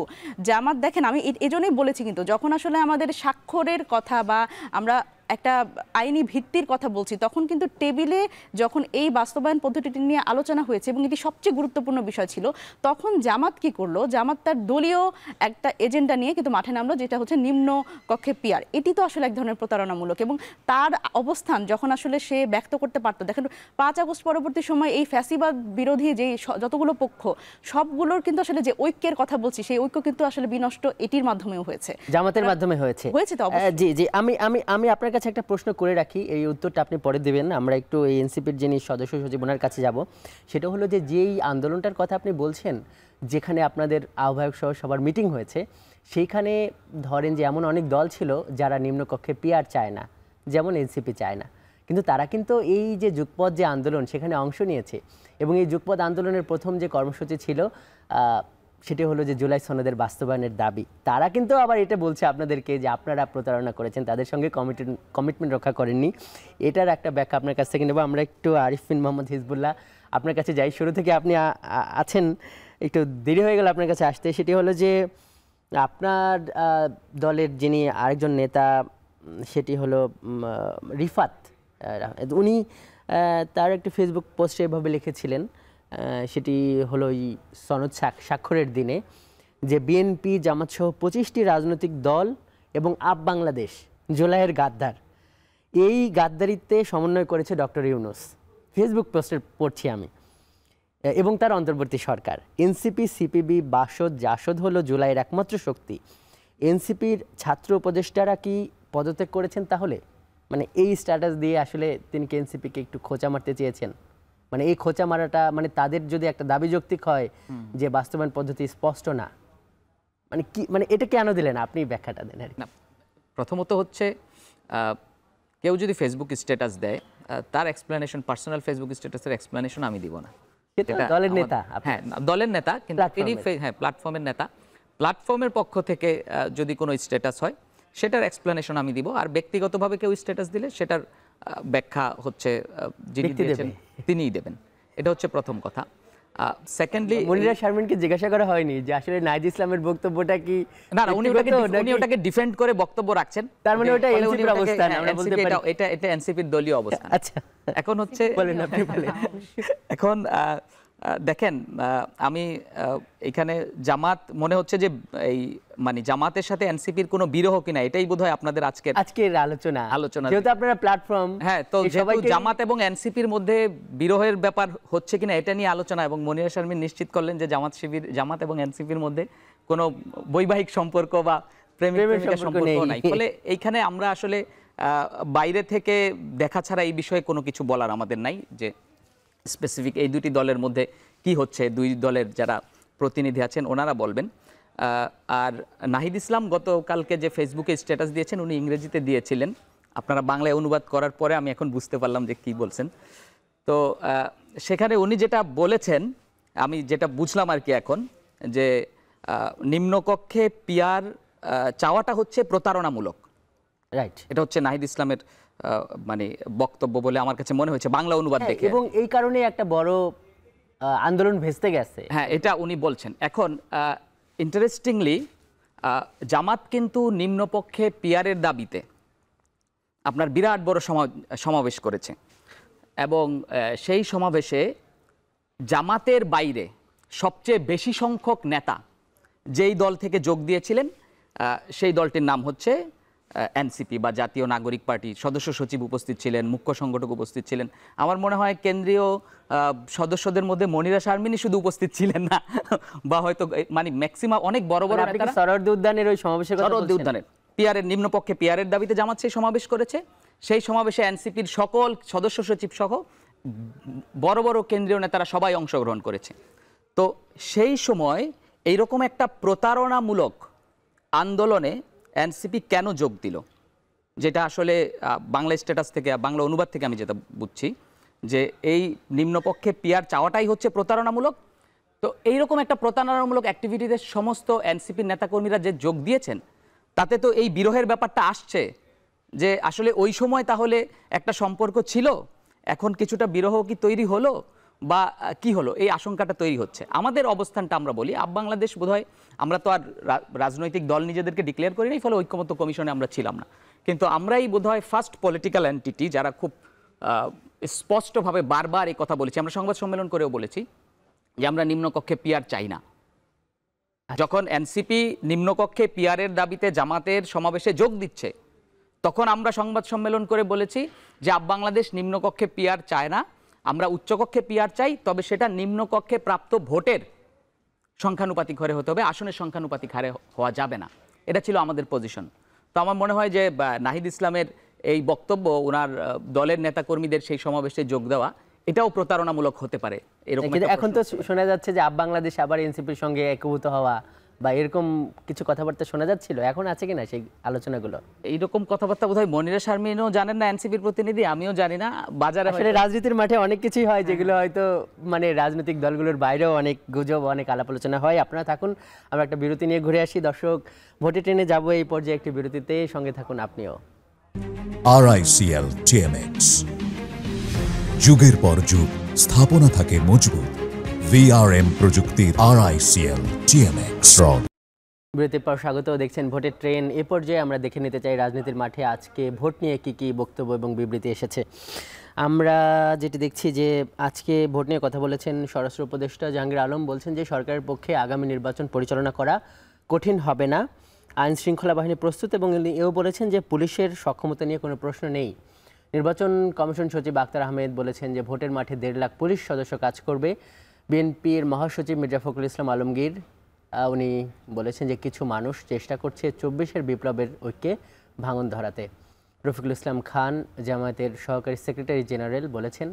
জামাত, দেখেন, আমি এজন্যই বলেছি, কিন্তু যখন আসলে আমাদের স্বাক্ষরের কথা বা আমরা একটা আইনি ভিত্তির কথা বলছি, তখন কিন্তু টেবিলে যখন এই বাস্তবায়ন পদ্ধতিটি নিয়ে আলোচনা হয়েছে এবং এটি সবচেয়ে গুরুত্বপূর্ণ বিষয় ছিল, তখন জামাত কি করলো, জামাত তার দলীয় একটা এজেন্ডা নিয়ে কিন্তু মাঠে নামলো, যেটা হচ্ছে নিম্ন কক্ষে পিয়ার। এটি তো আসলে এক ধরনের প্রতারণামূলক, এবং তার অবস্থান যখন আসলে সে ব্যক্ত করতে পারতো, দেখেন 5 আগস্ট পরবর্তী সময় এই ফ্যাসিবাদ বিরোধী যে যতগুলো পক্ষ সবগুলোর কিন্তু আসলে যে ঐক্যের কথা বলছি, সেই ঐক্য কিন্তু আসলে বিনষ্ট এটির মাধ্যমেও হয়েছে, জামাতের মাধ্যমে হয়েছে। তো অবশ্যই। জি জি, আমি আমি আমি আপনার কাছে একটা প্রশ্ন করে রাখি, এই উত্তরটা আপনি পরে দেবেন। আমরা একটু এই এনসিপির যিনি সদস্য সচিব ওনার কাছে যাব। সেটা হলো যে যেই আন্দোলনটার কথা আপনি বলছেন, যেখানে আপনাদের আহ্বায়ক সহ সবার মিটিং হয়েছে, সেইখানে ধরেন যে এমন অনেক দল ছিল যারা নিম্নকক্ষে পিয়ার চায় না, যেমন এনসিপি চায় না, কিন্তু তারা কিন্তু এই যে যুগপৎ যে আন্দোলন সেখানে অংশ নিয়েছে। এবং এই যুগপৎ আন্দোলনের প্রথম যে কর্মসূচি ছিল সেটি হলো যে জুলাই সনদের বাস্তবায়নের দাবি। তারা কিন্তু আবার এটা বলছে আপনাদেরকে যে আপনারা প্রতারণা করেছেন, তাদের সঙ্গে কমিটমেন্ট রক্ষা করেননি। এটার একটা ব্যাখ্যা আপনার কাছ থেকে নেব। আমরা একটু আরিফ বিন মোহাম্মদ হিজবুল্লাহ আপনার কাছে যাই। শুরু থেকে আপনি আছেন, একটু দেরি হয়ে গেল আপনার কাছে আসতে। সেটি হলো যে আপনার দলের যিনি আরেকজন নেতা, সেটি হলো রিফাত, উনি তার একটি ফেসবুক পোস্টে এভাবে লিখেছিলেন, সেটি হলো এই সনদ স্বাক্ষরের দিনে, যে বিএনপি জামাত সহ 25টি রাজনৈতিক দল এবং আপ বাংলাদেশ জুলাইয়ের গাদ্দার, এই গাদ্দারিতে সমন্বয় করেছে ডক্টর ইউনূস। ফেসবুক পোস্টে পড়ছি আমি, এবং তার অন্তর্বর্তী সরকার। এনসিপি, সিপিবি, বাসদ, জাসদ হলো জুলাইয়ের একমাত্র শক্তি। এনসিপির ছাত্র উপদেষ্টারা কি পদত্যাগ করেছেন তাহলে? মানে এই স্ট্যাটাস দিয়ে আসলে তিনি কি এনসিপিকে একটু খোঁচা মারতে চেয়েছেন? মানে এই খোঁচা মারাটা, মানে তাদের যদি একটা দাবি যৌক্তিক হয় যে বাস্তবায়ন পদ্ধতি স্পষ্ট না, মানে কি, মানে এটা কেন দিলেন? আপনি ব্যাখ্যাটা দেন। না, প্রথমত হচ্ছে কেউ যদি ফেসবুক স্ট্যাটাস দেয়, তার এক্সপ্লেনেশন, পার্সোনাল ফেসবুক স্ট্যাটাসের এক্সপ্লেনেশন আমি দিব না। দলের নেতা, হ্যাঁ দলের নেতা, কিন্তু তিনি প্ল্যাটফর্মের নেতা। প্ল্যাটফর্মের পক্ষ থেকে যদি কোনো স্ট্যাটাস হয় সেটার এক্সপ্লেনেশন আমি দিব, আর ব্যক্তিগতভাবে কেউ স্ট্যাটাস দিলে সেটার ব্যাখ্যা হচ্ছে যিনি দিয়েছেন তিনিই দেবেন। এটা হচ্ছে প্রথম কথা। সেকেন্ডলি মনিরা শারমিনকে জিজ্ঞাসা করা হয়নি যে আসলে নাহিদ ইসলামের বক্তব্যটা কি? না, উনি ওটাকে ডিফেন্ড করে বক্তব্য রাখছেন, তার মানে ওটা এনসিপির অবস্থান, আমরা বলতে পারি এটা এনসিপির দলীয় অবস্থান। আচ্ছা, এখন হচ্ছে বলেন, আপনি বলেন। এখন দেখেন, আমি এখানে জামাত মনে হচ্ছে যে এই মানে জামাতের সাথে এনসিপির কোনো বিরহ কিনা, এটাই বোধহয় আপনাদের আজকের আলোচনা, যেহেতু আপনারা প্ল্যাটফর্ম। হ্যাঁ, তো জামাত এবং এনসিপির মধ্যে বিরহের ব্যাপার হচ্ছে কিনা এটা নিয়ে আলোচনা, এবং মনিরা শারমিন নিশ্চিত করলেন যে জামাত এবং এনসিপির মধ্যে কোনো বৈবাহিক সম্পর্ক বা প্রেমিক সম্পর্ক নাই। ফলে এইখানে আমরা আসলে বাইরে থেকে দেখা ছাড়া এই বিষয়ে কোনো কিছু বলার আমাদের নাই, যে স্পেসিফিক এই দুটি দলের মধ্যে কি হচ্ছে। দুই দলের যারা প্রতিনিধি আছেন ওনারা বলবেন। আর নাহিদ ইসলাম গতকালকে যে ফেসবুকে স্ট্যাটাস দিয়েছেন, উনি ইংরেজিতে দিয়েছিলেন, আপনারা বাংলায় অনুবাদ করার পরে আমি এখন বুঝতে পারলাম যে কি বলছেন। তো সেখানে উনি যেটা বলেছেন, আমি যেটা বুঝলাম আর কি এখন, যে নিম্নকক্ষে পিয়ার চাওয়াটা হচ্ছে প্রতারণামূলক। রাইট, এটা হচ্ছে নাহিদ ইসলামের মানে বক্তব্য বলে আমার কাছে মনে হয়েছে বাংলা অনুবাদ দেখে, এবং এই কারণে একটা বড় আন্দোলন ভেস্তে গেছে। হ্যাঁ, এটা উনি বলছেন। এখন ইন্টারেস্টিংলি জামাত কিন্তু নিম্নপক্ষে পিয়ারের দাবিতে আপনার বিরাট বড় সমাবেশ করেছে, এবং সেই সমাবেশে জামাতের বাইরে সবচেয়ে বেশি সংখ্যক নেতা যেই দল থেকে যোগ দিয়েছিলেন, সেই দলটির নাম হচ্ছে এনসিপি বা জাতীয় নাগরিক পার্টি। সদস্য সচিব উপস্থিত ছিলেন, মুখ্য সংগঠক উপস্থিত ছিলেন। আমার মনে হয় কেন্দ্রীয় সদস্যদের মধ্যে মনিরা শারমিনই শুধু উপস্থিত ছিলেন না, বা হয়তো মানে ম্যাক্সিমাম অনেক বড় বড় নেতারা। সরোয়ার্দী উদ্যানের ওই সমাবেশে, সরোয়ার্দী উদ্যানের পিয়ারের নিম্নপক্ষে পিয়ারের দাবিতে জামাত সেই সমাবেশ করেছে। সেই সমাবেশে এনসিপির সকল সদস্য সচিব সহ বড় বড় কেন্দ্রীয় নেতারা সবাই অংশগ্রহণ করেছে। তো সেই সময় এইরকম একটা প্রতারণামূলক আন্দোলনে এনসিপি কেন যোগ দিল, যেটা আসলে বাংলা স্ট্যাটাস থেকে, বাংলা অনুবাদ থেকে আমি যেটা বুঝছি, যে এই নিম্নপক্ষে পিয়ার চাওয়াটাই হচ্ছে প্রতারণামূলক। তো এইরকম একটা প্রতারণামূলক অ্যাক্টিভিটিতে সমস্ত এনসিপির নেতাকর্মীরা যে যোগ দিয়েছেন, তাতে তো এই বিরহের ব্যাপারটা আসছে, যে আসলে ওই সময় তাহলে একটা সম্পর্ক ছিল, এখন কিছুটা বিরহ কি তৈরি হলো, বা কি হলো, এই আশঙ্কাটা তৈরি হচ্ছে। আমাদের অবস্থানটা আমরা বলি, আপ বাংলাদেশ বোধহয় আমরা তো আর রাজনৈতিক দল নিজেদেরকে ডিক্লেয়ার করি নাই, ফলে ঐক্যমত্য কমিশনে আমরা ছিলাম না, কিন্তু আমরাই বোধহয় ফার্স্ট পলিটিক্যাল এন্টিটি যারা খুব স্পষ্টভাবে বারবার এই কথা বলেছি। আমরা সংবাদ সম্মেলন করেও বলেছি যে আমরা নিম্নকক্ষে পিআর চাই না। যখন এনসিপি নিম্নকক্ষে পিআরের দাবিতে জামাতের সমাবেশে যোগ দিচ্ছে, তখন আমরা সংবাদ সম্মেলন করে বলেছি যে আপ বাংলাদেশ নিম্নকক্ষে পিআর চায় না, আমরা উচ্চকক্ষে পিআর চাই, তবে সেটা নিম্নকক্ষে প্রাপ্ত ভোটের সংখ্যানুপাতিক হারে হতে হবে, আসনের সংখ্যানুপাতিক হারে হওয়া যাবে না। এটা ছিল আমাদের পজিশন। তো আমার মনে হয় যে নাহিদ ইসলামের এই বক্তব্য, ওনার দলের নেতাকর্মীদের সেই সমাবেশে যোগ দেওয়া, এটাও প্রতারণামূলক হতে পারে এরকম। এখন তো শোনা যাচ্ছে যে আপ বাংলাদেশ আবার এনসিপির সঙ্গে একীভূত হওয়া বা এরকম কিছু কথাবার্তা শোনা যাচ্ছিল, এখন আছে কিনা সেই আলোচনাগুলো? এইরকম কথাবার্তা বোধহয় মনিরা শারমিনও জানেন না, এনসিপির প্রতিনিধি, আমিও জানি না। বাজারে আসলে রাজনীতির মাঠে অনেক কিছুই হয় যেগুলো হয়তো মানে রাজনৈতিক দলগুলোর বাইরেও অনেক গুজব, অনেক আলাপ আলোচনা হয়। আপনারা থাকুন, আমরা একটা বিরতি নিয়ে ঘুরে আসি। দর্শক, ভোটে ট্রেনে যাবো এই পর্যায়ে একটি বিরতিতে, সঙ্গে থাকুন আপনিও। RICL TMX, যুগের পর যুগ স্থাপনা থাকে মজবুত। VRM প্রযুক্তির RICL TMX রড। বিরতির পর স্বাগত, দেখছেন ভোটের ট্রেন। এ পর্যায়ে আমরা দেখে নিতে চাই রাজনীতির মাঠে আজকে ভোট নিয়ে কি কি বক্তব্য এবং বিবৃতি এসেছে। আমরা যেটি দেখছি যে আজকে ভোট নিয়ে কথা বলেছেন স্বরাষ্ট্র উপদেষ্টা জাহাঙ্গীর আলম। বলছেন যে সরকারের পক্ষে আগামী নির্বাচন পরিচালনা করা কঠিন হবে না, আইন শৃঙ্খলা বাহিনী প্রস্তুত, এবং এও বলেছেন যে পুলিশের সক্ষমতা নিয়ে কোনো প্রশ্ন নেই। নির্বাচন কমিশন সচিব আক্তার আহমেদ বলেছেন যে ভোটের মাঠে 1.5 লাখ পুলিশ সদস্য কাজ করবে। বিএনপির মহাসচিব মির্জা ফখরুল ইসলাম আলমগীর উনি বলেছেন যে কিছু মানুষ চেষ্টা করছে 24-এর বিপ্লবের ঐক্যে ভাঙন ধরাতে। রফিকুল ইসলাম খান জামায়াতের সহকারী সেক্রেটারি জেনারেল বলেছেন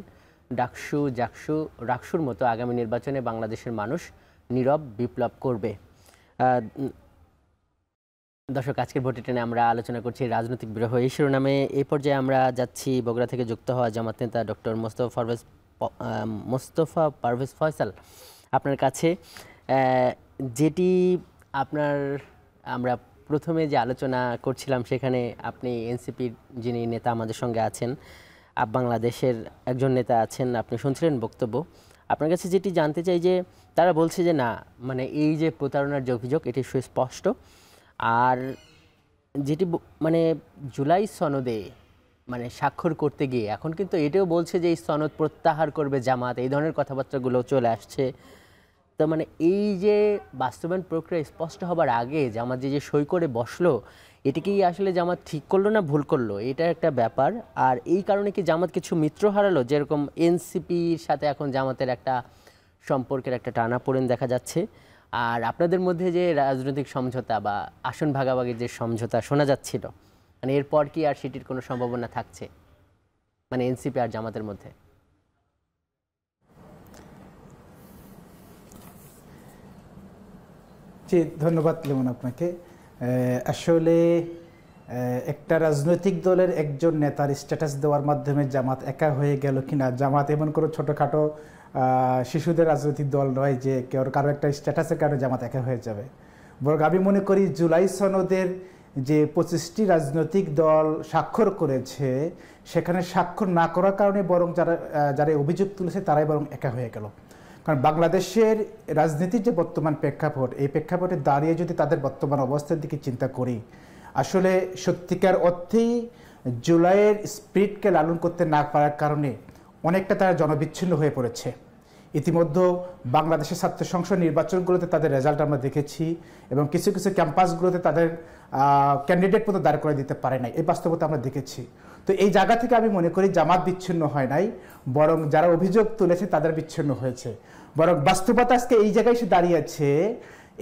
ডাকসু, জাকসু, রাকসুর মতো আগামী নির্বাচনে বাংলাদেশের মানুষ নীরব বিপ্লব করবে। দর্শক, আজকের ভোটে ট্রেনে আমরা আলোচনা করছি রাজনৈতিক বিরহ এই শিরোনামে। এই পর্যায়ে আমরা যাচ্ছি বগুড়া থেকে যুক্ত হওয়া জামাত নেতা ডক্টর মোস্তফা পারভেজ ফয়সাল আপনার কাছে। যেটি আমরা প্রথমে যে আলোচনা করছিলাম সেখানে আপনি এনসিপির যিনি নেতা আমাদের সঙ্গে আছেন, আপ বাংলাদেশের একজন নেতা আছেন, আপনি শুনছিলেন বক্তব্য। আপনার কাছে যেটি জানতে চাই যে তারা বলছে যে না, মানে এই যে প্রতারণার যে অভিযোগ এটি সুস্পষ্ট, আর যেটি মানে জুলাই সনদে মানে স্বাক্ষর করতে গিয়ে এখন কিন্তু এটাও বলছে যে এই সনদ প্রত্যাহার করবে জামাত, এই ধরনের কথাবার্তাগুলো চলে আসছে। তো মানে এই যে বাস্তবায়ন প্রক্রিয়া স্পষ্ট হবার আগে জামাত যে সই করে বসলো, এটিকেই আসলে জামাত ঠিক করলো না ভুল করলো, এটা একটা ব্যাপার। আর এই কারণে কি জামাত কিছু মিত্র হারালো? যেরকম এনসিপির সাথে এখন জামাতের একটা সম্পর্কের একটা টানাপোড়েন দেখা যাচ্ছে। আর আপনাদের মধ্যে যে রাজনৈতিক সমঝোতা বা আসন ভাগাভাগির যে সমঝোতা শোনা যাচ্ছিল, মানে এরপর কি আর সেটির কোনো সম্ভাবনা থাকছে মানে এনসিপি আর জামাতের মধ্যে? জি, ধন্যবাদ লিমন আপনাকে। আসলে একটা রাজনৈতিক দলের একজন নেতার স্ট্যাটাস দেওয়ার মাধ্যমে জামাত একা হয়ে গেল কিনা, জামাত এমন কোনো ছোটোখাটো শিশুদের রাজনৈতিক দল নয় যে কারো একটা স্ট্যাটাসের কারণে জামাত একা হয়ে যাবে। বরং আমি মনে করি জুলাই সনদের যে 25টি রাজনৈতিক দল স্বাক্ষর করেছে, সেখানে স্বাক্ষর না করার কারণে বরং যারা অভিযোগ তুলেছে তারাই বরং একা হয়ে গেল। কারণ বাংলাদেশের রাজনীতির যে বর্তমান প্রেক্ষাপট, এই প্রেক্ষাপটে দাঁড়িয়ে যদি তাদের বর্তমান অবস্থার দিকে চিন্তা করি, আসলে সত্যিকার অর্থেই জুলাইয়ের স্পিরিটকে লালন করতে না পারার কারণে অনেকটা তারা জনবিচ্ছিন্ন হয়ে পড়েছে। ইতিমধ্যে বাংলাদেশের ছাত্র সংসদ নির্বাচনগুলোতে তাদের রেজাল্ট আমরা দেখেছি, এবং কিছু কিছু ক্যাম্পাসগুলোতে তাদের ক্যান্ডিডেট মতো দাঁড় করে দিতে পারে নাই, এই বাস্তবতা আমরা দেখেছি। তো এই জায়গা থেকে আমি মনে করি জামাত বিচ্ছিন্ন হয় নাই, বরং যারা অভিযোগ তুলেছে তাদের বিচ্ছিন্ন হয়েছে। বরং বাস্তবতা আজকে এই জায়গায় এসে দাঁড়িয়েছে,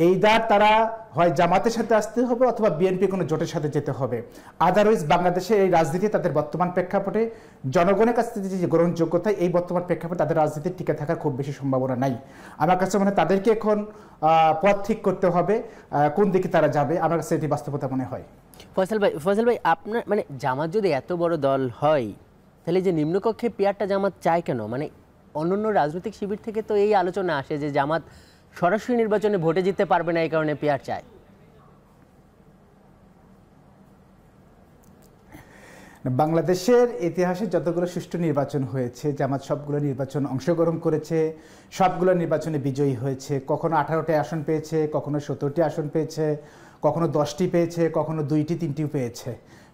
এইবার তারা হয় জামাতের সাথে আসতে হবে অথবা বিএনপি কোনো জোটের সাথে যেতে হবে। আদারওয়াইজ বাংলাদেশের এই রাজনীতি তাদের বর্তমান প্রেক্ষাপটে জনগণের কাছ থেকে যে গ্রহণযোগ্যতা, এই বর্তমান প্রেক্ষাপটে তাদের রাজনীতি টিকে থাকার খুব বেশি সম্ভাবনা নাই। আমার কাছে মনে হয় তাদেরকে এখন পথ ঠিক করতে হবে কোন দিকে তারা যাবে। আমার কাছে এটি বাস্তবতা মনে হয়। ফয়সাল ভাই, আপনার মানে জামাত যদি এত বড় দল হয়, তাহলে যে নিম্নকক্ষে পিয়ারটা জামাত চায় কেন? মানে অন্যান্য রাজনৈতিক শিবির থেকে তো এই আলোচনা আসে যে জামাত সরাসরি নির্বাচনে ভোটে জিততে পারবে না, এই কারণে পিয়ার চায়। বাংলাদেশের ইতিহাসে যতগুলো সুষ্ঠু নির্বাচন হয়েছে, জামাত সবগুলো নির্বাচন অংশগ্রহণ করেছে, সবগুলো নির্বাচনে বিজয়ী হয়েছে। কখনো 18টি আসন পেয়েছে, কখনো 17টি আসন পেয়েছে, কখনো 10টি পেয়েছে, কখনো 2টি 3টিও পেয়েছে।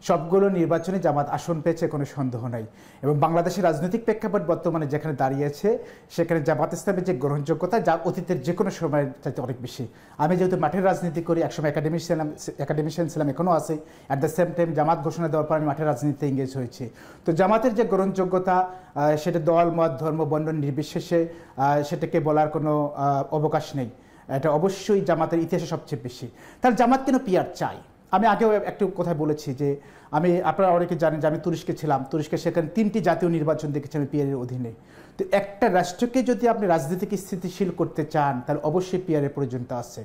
সবগুলো নির্বাচনে জামাত আসন পেয়েছে, কোনো সন্দেহ নাই। এবং বাংলাদেশের রাজনৈতিক প্রেক্ষাপট বর্তমানে যেখানে দাঁড়িয়েছে, সেখানে জামাত ইসলামের যে গ্রহণযোগ্যতা, যা অতীতের যে কোনো সময়ের চাইতে অনেক বেশি। আমি যেহেতু মাঠের রাজনীতি করি, একসময় একাডেমিশিয়ান ছিলাম, এখনও আছে। অ্যাট দ্য সেম টাইম জামাত ঘোষণা দেওয়ার পর আমি মাঠের রাজনীতিতে এঙ্গেজ হয়েছি। তো জামাতের যে গ্রহণযোগ্যতা, সেটা দল, মত, ধর্ম, বর্ণ নির্বিশেষে সেটাকে বলার কোনো অবকাশ নেই। এটা অবশ্যই জামাতের ইতিহাসে সবচেয়ে বেশি। তাহলে জামাত কেন পিআর চাই? আমি আগেও একটু কথা বলেছি যে আপনারা অনেকে জানেন যে আমি তুরস্কে ছিলাম। তুরস্কে সেখানে 3টি জাতীয় নির্বাচন দেখেছি আমি পিআরের অধীনে। তো একটা রাষ্ট্রকে যদি আপনি রাজনীতিকে স্থিতিশীল করতে চান, তাহলে অবশ্যই পিআরের প্রয়োজনতা আছে।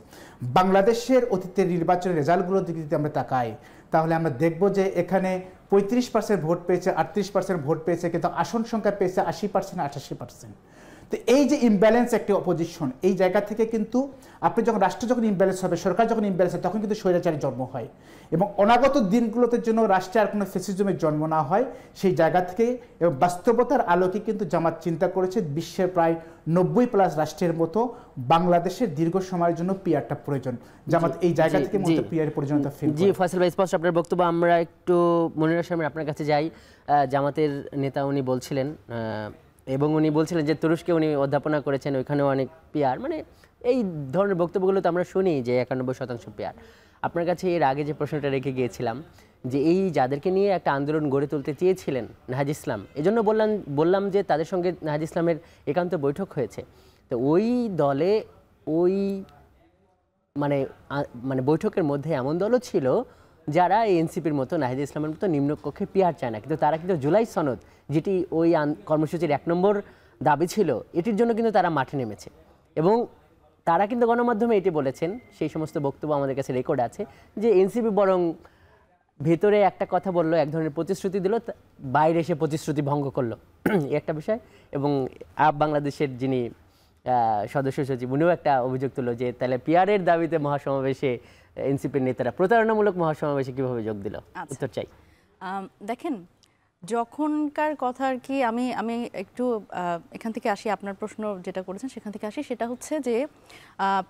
বাংলাদেশের অতীতের নির্বাচনের রেজাল্টগুলোর দিকে যদি আমরা তাকাই, তাহলে আমরা দেখব যে এখানে 35% ভোট পেয়েছে, 38% ভোট পেয়েছে, কিন্তু আসন সংখ্যা পেয়েছে 80%, 88%। তো এই যে ইমব্যালেন্স একটি অপোজিশন, এই জায়গা থেকে কিন্তু আপনি যখন রাষ্ট্র যখন ইমব্যালেন্স হবে, সরকার যখন ইমব্যালেন্স হয়, তখন কিন্তু স্বৈরাচারী জন্ম হয়। এবং অনাগত দিনগুলোতে জন্য রাষ্ট্রে আর কোনো ফ্যাসিজমের জন্ম না হয়, সেই জায়গা থেকে এবং বাস্তবতার আলোকে কিন্তু জামাত চিন্তা করেছে বিশ্বের প্রায় 90+ রাষ্ট্রের মতো বাংলাদেশের দীর্ঘ সময়ের জন্য পিআরটা প্রয়োজন। জামাত এই জায়গা থেকে মূলত পিআর প্রয়োজনীয়তা ফিল করে। জি ফয়সাল ভাই, স্পষ্ট আপনার বক্তব্য। আমরা একটু মনির সাহেব আপনার কাছে যাই। জামাতের নেতা উনি বলছিলেন, এবং উনি বলছিলেন যে তুরস্কে উনি অধ্যাপনা করেছেন, ওইখানেও অনেক পিআর, মানে এই ধরনের বক্তব্যগুলো তো আমরা শুনি যে 91% পিআর। আপনার কাছে এর আগে যে প্রশ্নটা রেখে গিয়েছিলাম যে এই যাদেরকে নিয়ে একটা আন্দোলন গড়ে তুলতে চেয়েছিলেন নাহাজ ইসলাম, এজন্য বললাম যে তাদের সঙ্গে নাহাজ ইসলামের একান্ত বৈঠক হয়েছে। তো ওই দলে ওই মানে বৈঠকের মধ্যে এমন দলও ছিল যারা এই এনসিপির মতো, নাহিদ ইসলামের মতো নিম্নকক্ষে পিআর চায় না, কিন্তু তারা কিন্তু জুলাই সনদ, যেটি ওই কর্মসূচির 1 নম্বর দাবি ছিল, এটির জন্য কিন্তু তারা মাঠে নেমেছে। এবং তারা কিন্তু গণমাধ্যমে এটি বলেছেন, সেই সমস্ত বক্তব্য আমাদের কাছে রেকর্ড আছে, যে এনসিপি বরং ভেতরে একটা কথা বললো, এক ধরনের প্রতিশ্রুতি দিল, বাইরে এসে প্রতিশ্রুতি ভঙ্গ করলো, এই একটা বিষয়। এবং বাংলাদেশের যিনি সদস্য সচিব, উনিও একটা অভিযোগ তুলল যে তাহলে পিআরের দাবিতে মহাসমাবেশে এনসিপির নেতারা প্রতারণামূলক মহাসমাবেশে কিভাবে যোগ দিল? উত্তর চাই। দেখেন, যখনকার কথা আর কি, আমি একটু এখান থেকে আসি, আপনার প্রশ্ন যেটা করেছেন সেখান থেকে আসি। সেটা হচ্ছে যে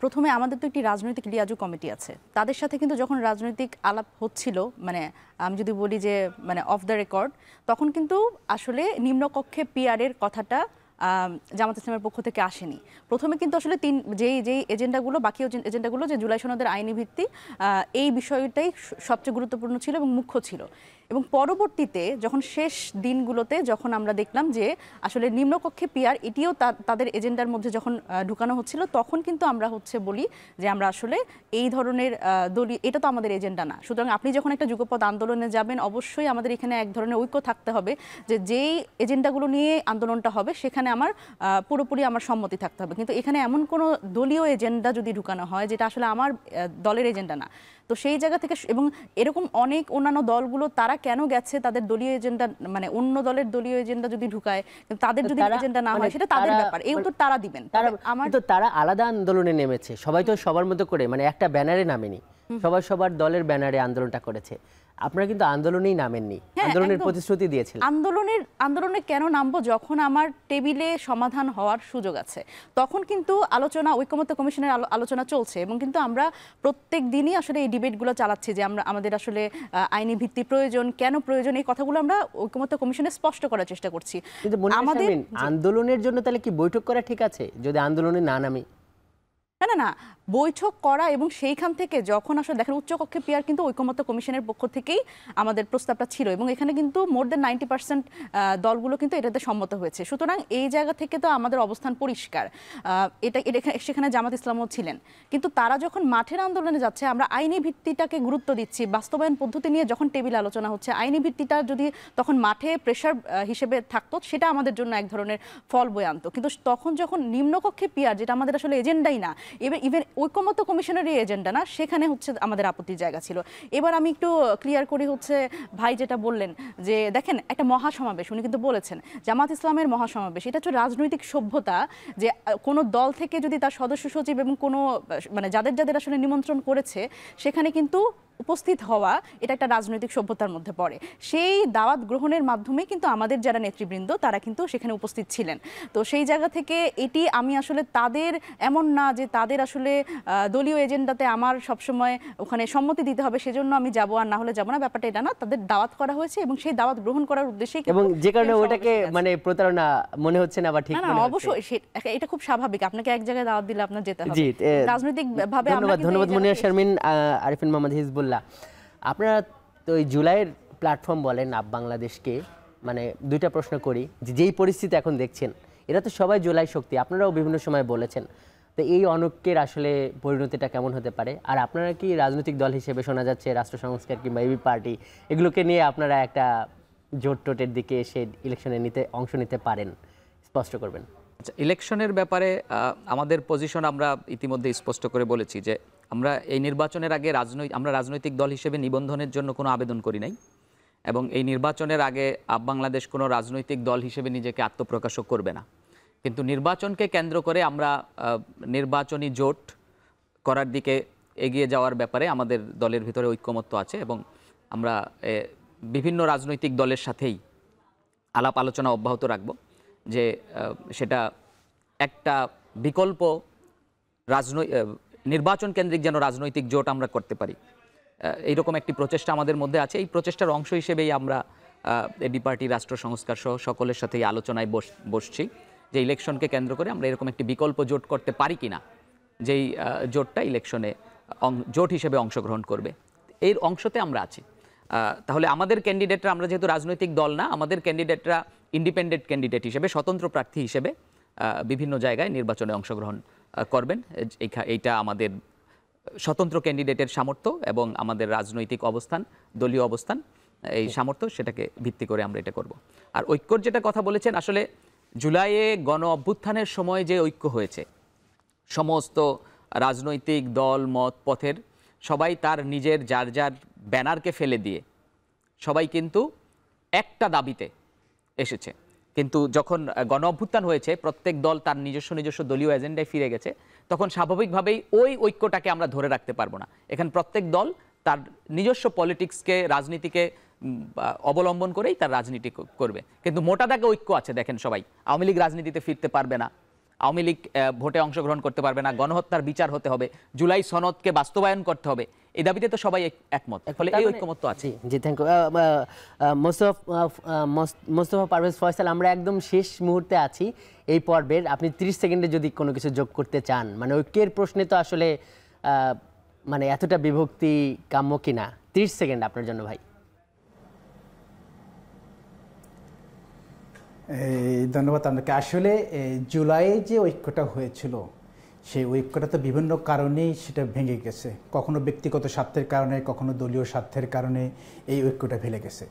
প্রথমে আমাদের তো একটি রাজনৈতিক লিয়াজু কমিটি আছে, তাদের সাথে কিন্তু যখন রাজনৈতিক আলাপ হচ্ছিল, মানে আমি যদি বলি যে মানে অফ দ্য রেকর্ড, তখন কিন্তু আসলে নিম্নকক্ষে পিআরের কথাটা জামাত ইসলামের পক্ষ থেকে আসেনি। প্রথমে কিন্তু আসলে যেই এজেন্ডাগুলো, বাকি এজেন্ডাগুলো যে জুলাই সনদের আইনি ভিত্তি, এই বিষয়টাই সবচেয়ে গুরুত্বপূর্ণ ছিল এবং মুখ্য ছিল। এবং পরবর্তীতে যখন শেষ দিনগুলোতে যখন আমরা দেখলাম যে আসলে নিম্নকক্ষে পিআর এটিও তাদের এজেন্ডার মধ্যে যখন ঢুকানো হচ্ছিল, তখন কিন্তু আমরা বলি যে আমরা আসলে এই ধরনের দলীয়, এটা তো আমাদের এজেন্ডা না। সুতরাং আপনি যখন একটা যুগপৎ আন্দোলনে যাবেন, অবশ্যই আমাদের এখানে এক ধরনের ঐক্য থাকতে হবে যে যেই এজেন্ডাগুলো নিয়ে আন্দোলনটা হবে সেখানে আমার পুরোপুরি আমার সম্মতি থাকতে হবে। কিন্তু এখানে এমন কোনো দলীয় এজেন্ডা যদি ঢুকানো হয় যেটা আসলে আমার দলের এজেন্ডা না, তো সেই জায়গা থেকে, এবং এরকম অনেক অন্যান্য দলগুলো তারা কেন গেছে তাদের দলীয় এজেন্ডা, মানে অন্য দলের দলীয় এজেন্ডা যদি ঢুকায়, তাদের যদি এজেন্ডা না হয় সেটা তাদের ব্যাপার, এই উত্তর তারা দিবেন। তারা আলাদা আন্দোলনে নেমেছে, সবাই তো সবার মতো করে, মানে একটা ব্যানারে নামেনি, সবাই সবার দলের ব্যানারে আন্দোলনটা করেছে। আপনারা কিন্তু আন্দোলনেই নামেননি, আন্দোলনের প্রতিশ্রুতি দিয়েছিলেন। আন্দোলনে কেন নামবো? যখন আমার টেবিলে সমাধান হওয়ার সুযোগ আছে, তখন কিন্তু আলোচনা, ঐকমত্য কমিশনের আলোচনা চলছে, এবং কিন্তু আমরা প্রত্যেক দিনই আসলে এই ডিবেটগুলো চালাচ্ছি যে আমাদের আসলে আইনি ভিত্তি প্রয়োজন, কেন প্রয়োজন, এই কথাগুলো আমরা ঐকমত্য কমিশনে স্পষ্ট করার চেষ্টা করছি। কিন্তু আমাদের আন্দোলনের জন্য তাহলে কি বৈঠক করা ঠিক আছে যদি আন্দোলনে না নামি? না, বৈঠক করা, এবং সেইখান থেকে যখন আসলে দেখেন উচ্চকক্ষে পিআর কিন্তু ঐকমত্য কমিশনের পক্ষ থেকেই আমাদের প্রস্তাবটা ছিল, এবং এখানে কিন্তু মোর দেন 90% দলগুলো কিন্তু এটাতে সম্মত হয়েছে। সুতরাং এই জায়গা থেকে তো আমাদের অবস্থান পরিষ্কার। সেখানে জামাত ইসলামও ছিলেন, কিন্তু তারা যখন মাঠের আন্দোলনে যাচ্ছে, আমরা আইনি ভিত্তিটাকে গুরুত্ব দিচ্ছি, বাস্তবায়ন পদ্ধতি নিয়ে যখন টেবিলে আলোচনা হচ্ছে, আইনি ভিত্তিটা যদি তখন মাঠে প্রেশার হিসেবে থাকতো, সেটা আমাদের জন্য এক ধরনের ফল বয়ে আনতো। কিন্তু তখন যখন নিম্নকক্ষে পিআর, যেটা আমাদের আসলে এজেন্ডাই না, ইভেন ঐকমত্য কমিশনের এজেন্ডা না, সেখানে আমাদের আপত্তির জায়গা ছিল। এবার আমি একটু ক্লিয়ার করি, ভাই যেটা বললেন যে দেখেন একটা মহাসমাবেশ, উনি কিন্তু বলেছেন জামাত ইসলামের মহাসমাবেশ, এটা হচ্ছে রাজনৈতিক সভ্যতা, যে কোনো দল থেকে যদি তার সদস্য সচিব এবং কোনো মানে যাদের আসলে নিমন্ত্রণ করেছে, সেখানে কিন্তু উপস্থিত হওয়া এটা একটা রাজনৈতিক সভ্যতার মধ্যে পড়ে। সেই দাওয়াত গ্রহণের মাধ্যমে কিন্তু আমাদের যারা নেতৃবৃন্দ তারা কিন্তু সেখানে উপস্থিত ছিলেন। তো সেই জায়গা থেকে এটি আমি আসলে তাদের এমন না যে তাদের আসলে দলীয় এজেন্ডাতে আমার সবসময় ওখানে সম্মতি দিতে হবে সেজন্য আমি যাব আর না হলে যাব না, ব্যাপারটা এটা না। তাদের দাওয়াত করা হয়েছে এবং সেই দাওয়াত গ্রহণ করার উদ্দেশ্যে এবং যে কারণে ওটাকে মানে প্রতারণা মনে হচ্ছে না বা ঠিক মনে হচ্ছে। অবশ্যই এটা খুব স্বাভাবিক, আপনাকে এক জায়গায় দাওয়াত দিলে আপনার যেতে হবে। জি, রাজনৈতিক ভাবে ধন্যবাদ মুনিয়া শারমিন, আরিফিন মোহাম্মদ হিজবুল্লাহ। আপনারা তো ওই জুলাইয়ের প্ল্যাটফর্ম বলেন আপ বাংলাদেশকে, মানে দুইটা প্রশ্ন করি যে যেই পরিস্থিতি এখন দেখছেন এরা তো সবাই জুলাই শক্তি, আপনারাও বিভিন্ন সময় বলেছেন, তো এই অনৈক্যের আসলে পরিণতিটা কেমন হতে পারে? আর আপনারা কি রাজনৈতিক দল হিসেবে শোনা যাচ্ছে রাষ্ট্র সংস্কার কিংবা এবি পার্টি এগুলোকে নিয়ে আপনারা একটা জোট টোটের দিকে এসে ইলেকশনে অংশ নিতে পারেন, স্পষ্ট করবেন। আচ্ছা, ইলেকশনের ব্যাপারে আমাদের পজিশন আমরা ইতিমধ্যে স্পষ্ট করে বলেছি যে আমরা এই নির্বাচনের আগে আমরা রাজনৈতিক দল হিসেবে নিবন্ধনের জন্য কোনো আবেদন করি নাই, এবং এই নির্বাচনের আগে আপ বাংলাদেশ কোনো রাজনৈতিক দল হিসেবে নিজেকে আত্মপ্রকাশও করবে না। কিন্তু নির্বাচনকে কেন্দ্র করে আমরা নির্বাচনী জোট করার দিকে এগিয়ে যাওয়ার ব্যাপারে আমাদের দলের ভিতরে ঐক্যমত্য আছে, এবং আমরা বিভিন্ন রাজনৈতিক দলের সাথেই আলাপ আলোচনা অব্যাহত রাখব যে সেটা একটা বিকল্প নির্বাচন কেন্দ্রিক যেন রাজনৈতিক জোট আমরা করতে পারি। এইরকম একটি প্রচেষ্টা আমাদের মধ্যে আছে। এই প্রচেষ্টার অংশ হিসেবেই আমরা এবি পার্টি, রাষ্ট্র সংস্কার সহ সকলের সাথেই আলোচনায় বসছি যে ইলেকশনকে কেন্দ্র করে আমরা এরকম একটি বিকল্প জোট করতে পারি কিনা, যেই জোটটা ইলেকশনে জোট হিসেবে অংশগ্রহণ করবে। এর অংশতে আমরা আছি। তাহলে আমাদের ক্যান্ডিডেটরা, আমরা যেহেতু রাজনৈতিক দল না, আমাদের ক্যান্ডিডেটরা ইন্ডিপেন্ডেন্ট ক্যান্ডিডেট হিসেবে, স্বতন্ত্র প্রার্থী হিসেবে বিভিন্ন জায়গায় নির্বাচনে অংশগ্রহণ করবেন। এইটা আমাদের স্বতন্ত্র ক্যান্ডিডেটের সামর্থ্য এবং আমাদের রাজনৈতিক অবস্থান, দলীয় অবস্থান, এই সামর্থ্য সেটাকে ভিত্তি করে আমরা এটা করব। আর ঐক্যর যেটা কথা বলেছেন, আসলে জুলাইয়ে গণ অভ্যুত্থানের সময় যে ঐক্য হয়েছে, সমস্ত রাজনৈতিক দল মত পথের সবাই তার নিজের যার যার ব্যানারকে ফেলে দিয়ে সবাই কিন্তু একটা দাবিতে এসেছে। কিন্তু যখন গণ অভ্যুত্থান হয়েছে, প্রত্যেক দল তার নিজস্ব দলীয় এজেন্ডায় ফিরে গেছে, তখন স্বাভাবিকভাবেই ওই ঐক্যটাকে আমরা ধরে রাখতে পারবো না। এখানে প্রত্যেক দল তার নিজস্ব পলিটিক্সকে, রাজনীতিকে অবলম্বন করেই তার রাজনীতি করবে। কিন্তু মোটা দাগে ঐক্য আছে। দেখেন, সবাই আওয়ামী লীগ রাজনীতিতে ফিরতে পারবে না, আওয়ামী লীগ ভোটে অংশগ্রহণ করতে পারবে না, গণহত্যার বিচার হতে হবে, জুলাই সনদকে বাস্তবায়ন করতে হবে, এই দাবিতে তো সবাই একমত। ফলে এই ঐক্যমত্য আছে। জি, থ্যাংক ইউ মোস্তফা পারভেজ ফয়সাল। আমরা একদম শেষ মুহূর্তে আছি এই পর্বের। আপনি 30 সেকেন্ডে যদি কোনো কিছু যোগ করতে চান, মানে ঐক্যের প্রশ্নে তো আসলে মানে এতটা বিভক্তি কাম্য কিনা, 30 সেকেন্ড আপনার জন্য ভাই। ধন্যবাদ আপনাকে। আসলে জুলাইয়ে যে ঐক্যটা হয়েছিল, সেই ঐক্যটা তো বিভিন্ন কারণেই সেটা ভেঙে গেছে। কখনো ব্যক্তিগত স্বার্থের কারণে, কখনো দলীয় স্বার্থের কারণে এই ঐক্যটা ভেঙে গেছে।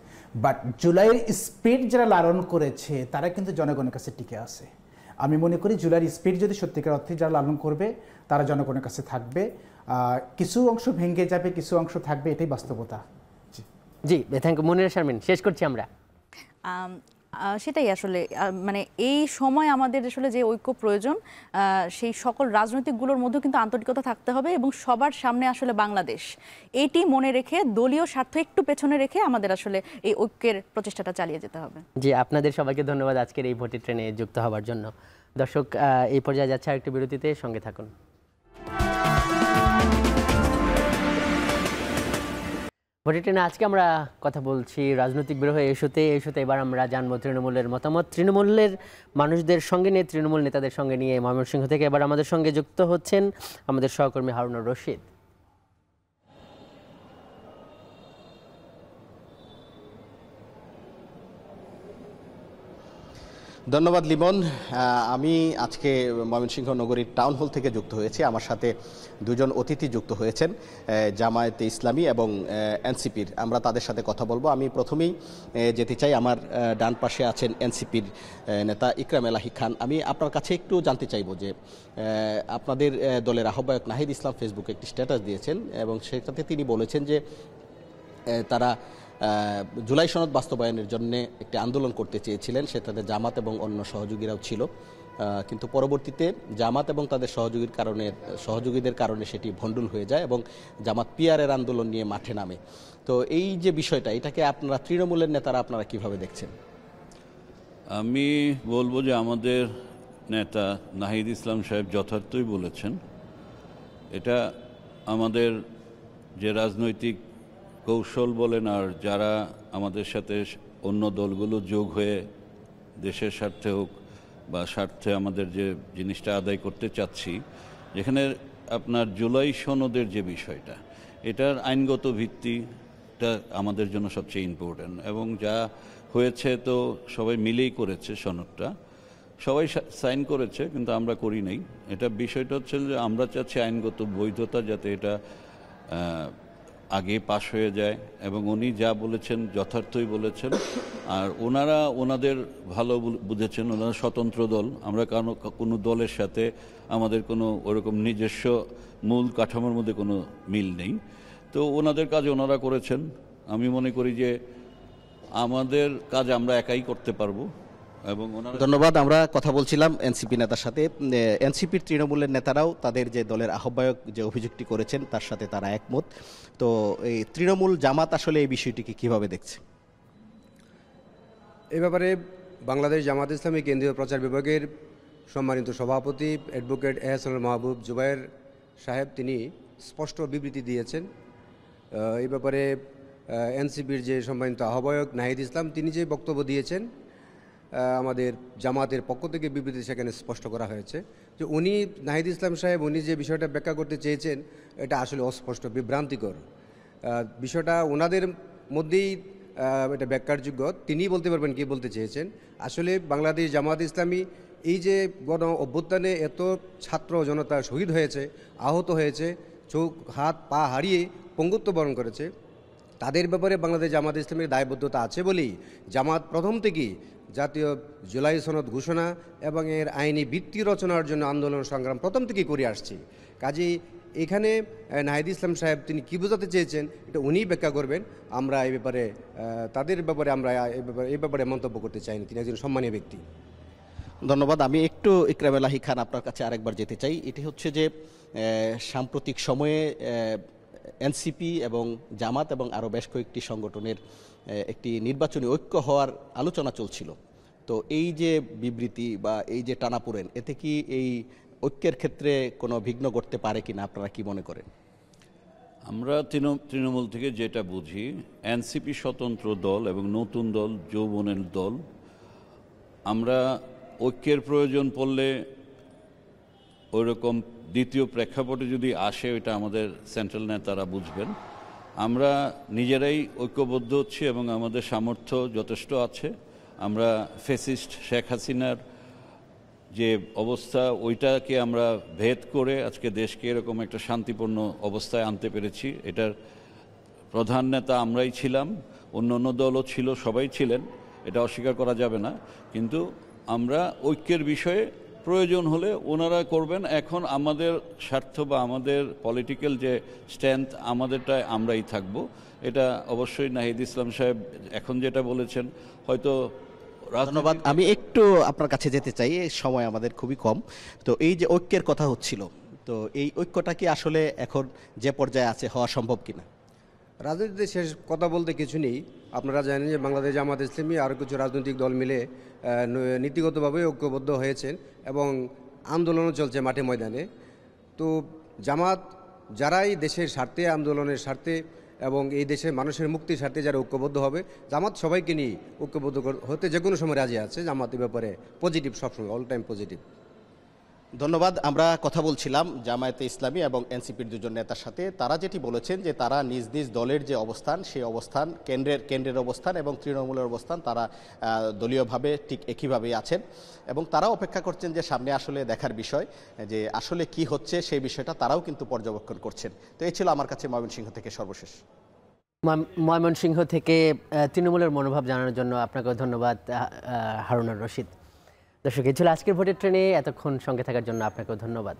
বাট জুলাইয়ের স্পিরিট যারা লালন করেছে তারা কিন্তু জনগণের কাছে টিকে আছে। আমি মনে করি জুলাইয়ের স্পিরিট যদি সত্যিকার অর্থে যারা লালন করবে তারা জনগণের কাছে থাকবে। কিছু অংশ ভেঙে যাবে, কিছু অংশ থাকবে, এটাই বাস্তবতা। জি, থ্যাংক ইউ। মুনিরা শারমিন, শেষ করছি আমরা। সেটাই আসলে মানে এই সময় আমাদের আসলে যে ঐক্য প্রয়োজন, সেই সকল রাজনৈতিকগুলোর মধ্যেও কিন্তু আন্তরিকতা থাকতে হবে এবং সবার সামনে আসলে বাংলাদেশ, এইটি মনে রেখে দলীয় স্বার্থ একটু পেছনে রেখে আমাদের আসলে এই ঐক্যের প্রচেষ্টাটা চালিয়ে যেতে হবে। জি, আপনাদের সবাইকে ধন্যবাদ আজকের এই ভোটের ট্রেনে যুক্ত হওয়ার জন্য। দর্শক, এই পর্যায়ে যাচ্ছে আরেকটি বিরতিতে, সঙ্গে থাকুন। ভোটের ট্রেনে আজকে আমরা কথা বলছি রাজনৈতিক বিরোধ ইস্যুতে। এবার আমরা জানবো তৃণমূলের মতামত, তৃণমূলের মানুষদের সঙ্গে নিয়ে, তৃণমূল নেতাদের সঙ্গে নিয়ে। ময়মনসিংহ থেকে এবার আমাদের সঙ্গে যুক্ত হচ্ছেন আমাদের সহকর্মী হারুনুর রশিদ। ধন্যবাদ লিমন। আমি আজকে ময়মনসিংহ নগরীর টাউন হল থেকে যুক্ত হয়েছি। আমার সাথে দুজন অতিথি যুক্ত হয়েছেন, জামায়াতে ইসলামী এবং এনসিপির। আমরা তাদের সাথে কথা বলবো। আমি প্রথমেই যেতে চাই, আমার ডান পাশে আছেন এনসিপির নেতা ইকরাম এলাহি খান। আমি আপনার কাছে একটু জানতে চাইব যে আপনাদের দলের আহ্বায়ক নাহিদ ইসলাম ফেসবুকে একটি স্ট্যাটাস দিয়েছেন এবং সেটাতে তিনি বলেছেন যে তারা জুলাই সনদ বাস্তবায়নের জন্য একটি আন্দোলন করতে চেয়েছিলেন, সেটাতে জামাত এবং অন্য সহযোগীরাও ছিল, কিন্তু পরবর্তীতে জামাত এবং তাদের সহযোগীদের কারণে সেটি ভণ্ডুল হয়ে যায় এবং জামাত পিয়ারের আন্দোলন নিয়ে মাঠে নামে। তো এই যে বিষয়টা, এটাকে আপনারা তৃণমূলের নেতারা আপনারা কিভাবে দেখছেন? আমি বলবো যে আমাদের নেতা নাহিদ ইসলাম সাহেব যথার্থই বলেছেন। এটা আমাদের যে রাজনৈতিক কৌশল বলেন, আর যারা আমাদের সাথে অন্য দলগুলো যোগ হয়ে দেশের স্বার্থে হোক বা স্বার্থে আমাদের যে জিনিসটা আদায় করতে চাচ্ছি, যেখানে আপনার জুলাই সনদের যে বিষয়টা, এটার আইনগত ভিত্তিটা আমাদের জন্য সবচেয়ে ইম্পর্ট্যান্ট। এবং যা হয়েছে তো সবাই মিলেই করেছে, সনদটা সবাই সাইন করেছে, কিন্তু আমরা করি নাই। এটা বিষয়টা হচ্ছে যে আমরা চাচ্ছি আইনগত বৈধতা, যাতে এটা আগে পাশ হয়ে যায়। এবং উনি যা বলেছেন যথার্থই বলেছেন, আর ওনারা ওনাদের ভালো বুঝেছেন। ওনারা স্বতন্ত্র দল, আমরা কোনো দলের সাথে আমাদের কোনো ওরকম নিজস্ব মূল কাঠামোর মধ্যে কোনো মিল নেই। তো ওনাদের কাজ ওনারা করেছেন। আমি মনে করি যে আমাদের কাজ আমরা একাই করতে পারবো। এবং ধন্যবাদ। আমরা কথা বলছিলাম এনসিপি নেতার সাথে। এনসিপির তৃণমূলের নেতারাও তাদের যে দলের আহ্বায়ক যে অভিযোগটি করেছেন তার সাথে তারা একমত। তো এই তৃণমূল জামাত আসলে এই বিষয়টিকে কিভাবে দেখছে? এ ব্যাপারে বাংলাদেশ জামাত ইসলামী কেন্দ্রীয় প্রচার বিভাগের সম্মানিত সভাপতি অ্যাডভোকেট এহসানুল মাহবুব জুবায়ের সাহেব তিনি স্পষ্ট বিবৃতি দিয়েছেন। এই ব্যাপারে এনসিপির যে সম্মানিত আহ্বায়ক নাহিদ ইসলাম তিনি যে বক্তব্য দিয়েছেন, আমাদের জামাতের পক্ষ থেকে বিবৃতি সেখানে স্পষ্ট করা হয়েছে যে নাহিদ ইসলাম সাহেব উনি যে বিষয়টা ব্যাখ্যা করতে চেয়েছেন এটা আসলে অস্পষ্ট, বিভ্রান্তিকর। বিষয়টা ওনাদের মধ্যেই এটা ব্যাখ্যার যোগ্য, তিনিই বলতে পারবেন কি বলতে চেয়েছেন। আসলে বাংলাদেশ জামাত ইসলামী এই যে গণ অভ্যুত্থানে এত ছাত্র জনতা শহীদ হয়েছে, আহত হয়েছে, চোখ হাত পা হারিয়ে পঙ্গুত্ব বরণ করেছে, তাদের ব্যাপারে বাংলাদেশ জামাত ইসলামের দায়বদ্ধতা আছে বলেই জামাত প্রথম থেকেই জাতীয় জুলাই সনদ ঘোষণা এবং এর আইনি ভিত্তি রচনার জন্য আন্দোলন সংগ্রাম প্রথম থেকেই করে আসছি। কাজেই এখানে নাহিদ ইসলাম সাহেব তিনি কী বোঝাতে চেয়েছেন এটা উনিই ব্যাখ্যা করবেন। আমরা এই ব্যাপারে তাদের ব্যাপারে আমরা এই ব্যাপারে মন্তব্য করতে চাইনি, তিনি একজন সম্মানীয় ব্যক্তি। ধন্যবাদ। আমি একটু ইকরাম এলাহি খান আপনার কাছে আরেকবার যেতে চাই। এটি হচ্ছে যে সাম্প্রতিক সময়ে এনসিপি এবং জামাত এবং আরও বেশ কয়েকটি সংগঠনের একটি নির্বাচনী ঐক্য হওয়ার আলোচনা চলছিল। তো এই যে বিবৃতি বা এই যে টানাপোড়েন, এতে কি এই ঐক্যের ক্ষেত্রে কোনো বিঘ্ন ঘটতে পারে কিনা, আপনারা কি মনে করেন? আমরা তৃণমূল থেকে যেটা বুঝি, এনসিপি স্বতন্ত্র দল এবং নতুন দল, যৌবনের দল। আমরা ঐক্যের প্রয়োজন পড়লে ওইরকম দ্বিতীয় প্রেক্ষাপটে যদি আসে, ওইটা আমাদের সেন্ট্রাল নেতারা বুঝবেন। আমরা নিজেরাই ঐক্যবদ্ধ হচ্ছি এবং আমাদের সামর্থ্য যথেষ্ট আছে। আমরা ফ্যাসিস্ট শেখ হাসিনার যে অবস্থা, ওইটাকে আমরা ভেদ করে আজকে দেশকে এরকম একটা শান্তিপূর্ণ অবস্থায় আনতে পেরেছি। এটার প্রধান নেতা আমরাই ছিলাম, অন্য দলও ছিল, সবাই ছিলেন, এটা অস্বীকার করা যাবে না। কিন্তু আমরা ঐক্যের বিষয়ে প্রয়োজন হলে ওনারা করবেন। এখন আমাদের স্বার্থ বা আমাদের পলিটিক্যাল যে স্ট্যান্ড, আমাদেরটায় আমরাই থাকব। এটা অবশ্যই নাহিদ ইসলাম সাহেব এখন যেটা বলেছেন হয়তো। ধন্যবাদ। আমি একটু আপনার কাছে যেতে চাই, সময় আমাদের খুবই কম। তো এই যে ঐক্যের কথা হচ্ছিল, তো এই ঐক্যটা কি আসলে এখন যে পর্যায়ে আছে হওয়া সম্ভব কিনা? রাজনীতিতে শেষ কথা বলতে কিছু নেই। আপনারা জানেন যে বাংলাদেশ জামাত ইসলামী আরও কিছু রাজনৈতিক দল মিলে নীতিগতভাবে ঐক্যবদ্ধ হয়েছেন এবং আন্দোলনও চলছে মাঠে ময়দানে। তো জামাত যারাই দেশের স্বার্থে, আন্দোলনের স্বার্থে এবং এই দেশের মানুষের মুক্তির স্বার্থে যারা ঐক্যবদ্ধ হবে, জামাত সবাইকে নিয়ে ঐক্যবদ্ধ হতে যে কোনো সময় রাজি আছে। জামাতের ব্যাপারে পজিটিভ, সবসময় অল টাইম পজিটিভ। ধন্যবাদ। আমরা কথা বলছিলাম জামায়াতে ইসলামী এবং এনসিপির দুজন নেতার সাথে। তারা যেটি বলেছেন যে তারা নিজ নিজ দলের যে অবস্থান, সেই অবস্থান কেন্দ্রের অবস্থান এবং তৃণমূলের অবস্থান, তারা দলীয়ভাবে ঠিক একইভাবেই আছেন এবং তারাও অপেক্ষা করছেন যে সামনে আসলে দেখার বিষয় যে আসলে কি হচ্ছে, সেই বিষয়টা তারাও কিন্তু পর্যবেক্ষণ করছেন। তো এই ছিল আমার কাছে ময়মনসিংহ থেকে সর্বশেষ। ময়মনসিংহ থেকে তৃণমূলের মনোভাব জানানোর জন্য আপনাকে ধন্যবাদ হারুনুর রশিদ। দর্শক, এই ছিল আজকের ভোটের ট্রেনে। এতক্ষণ সঙ্গে থাকার জন্য আপনাকেও ধন্যবাদ।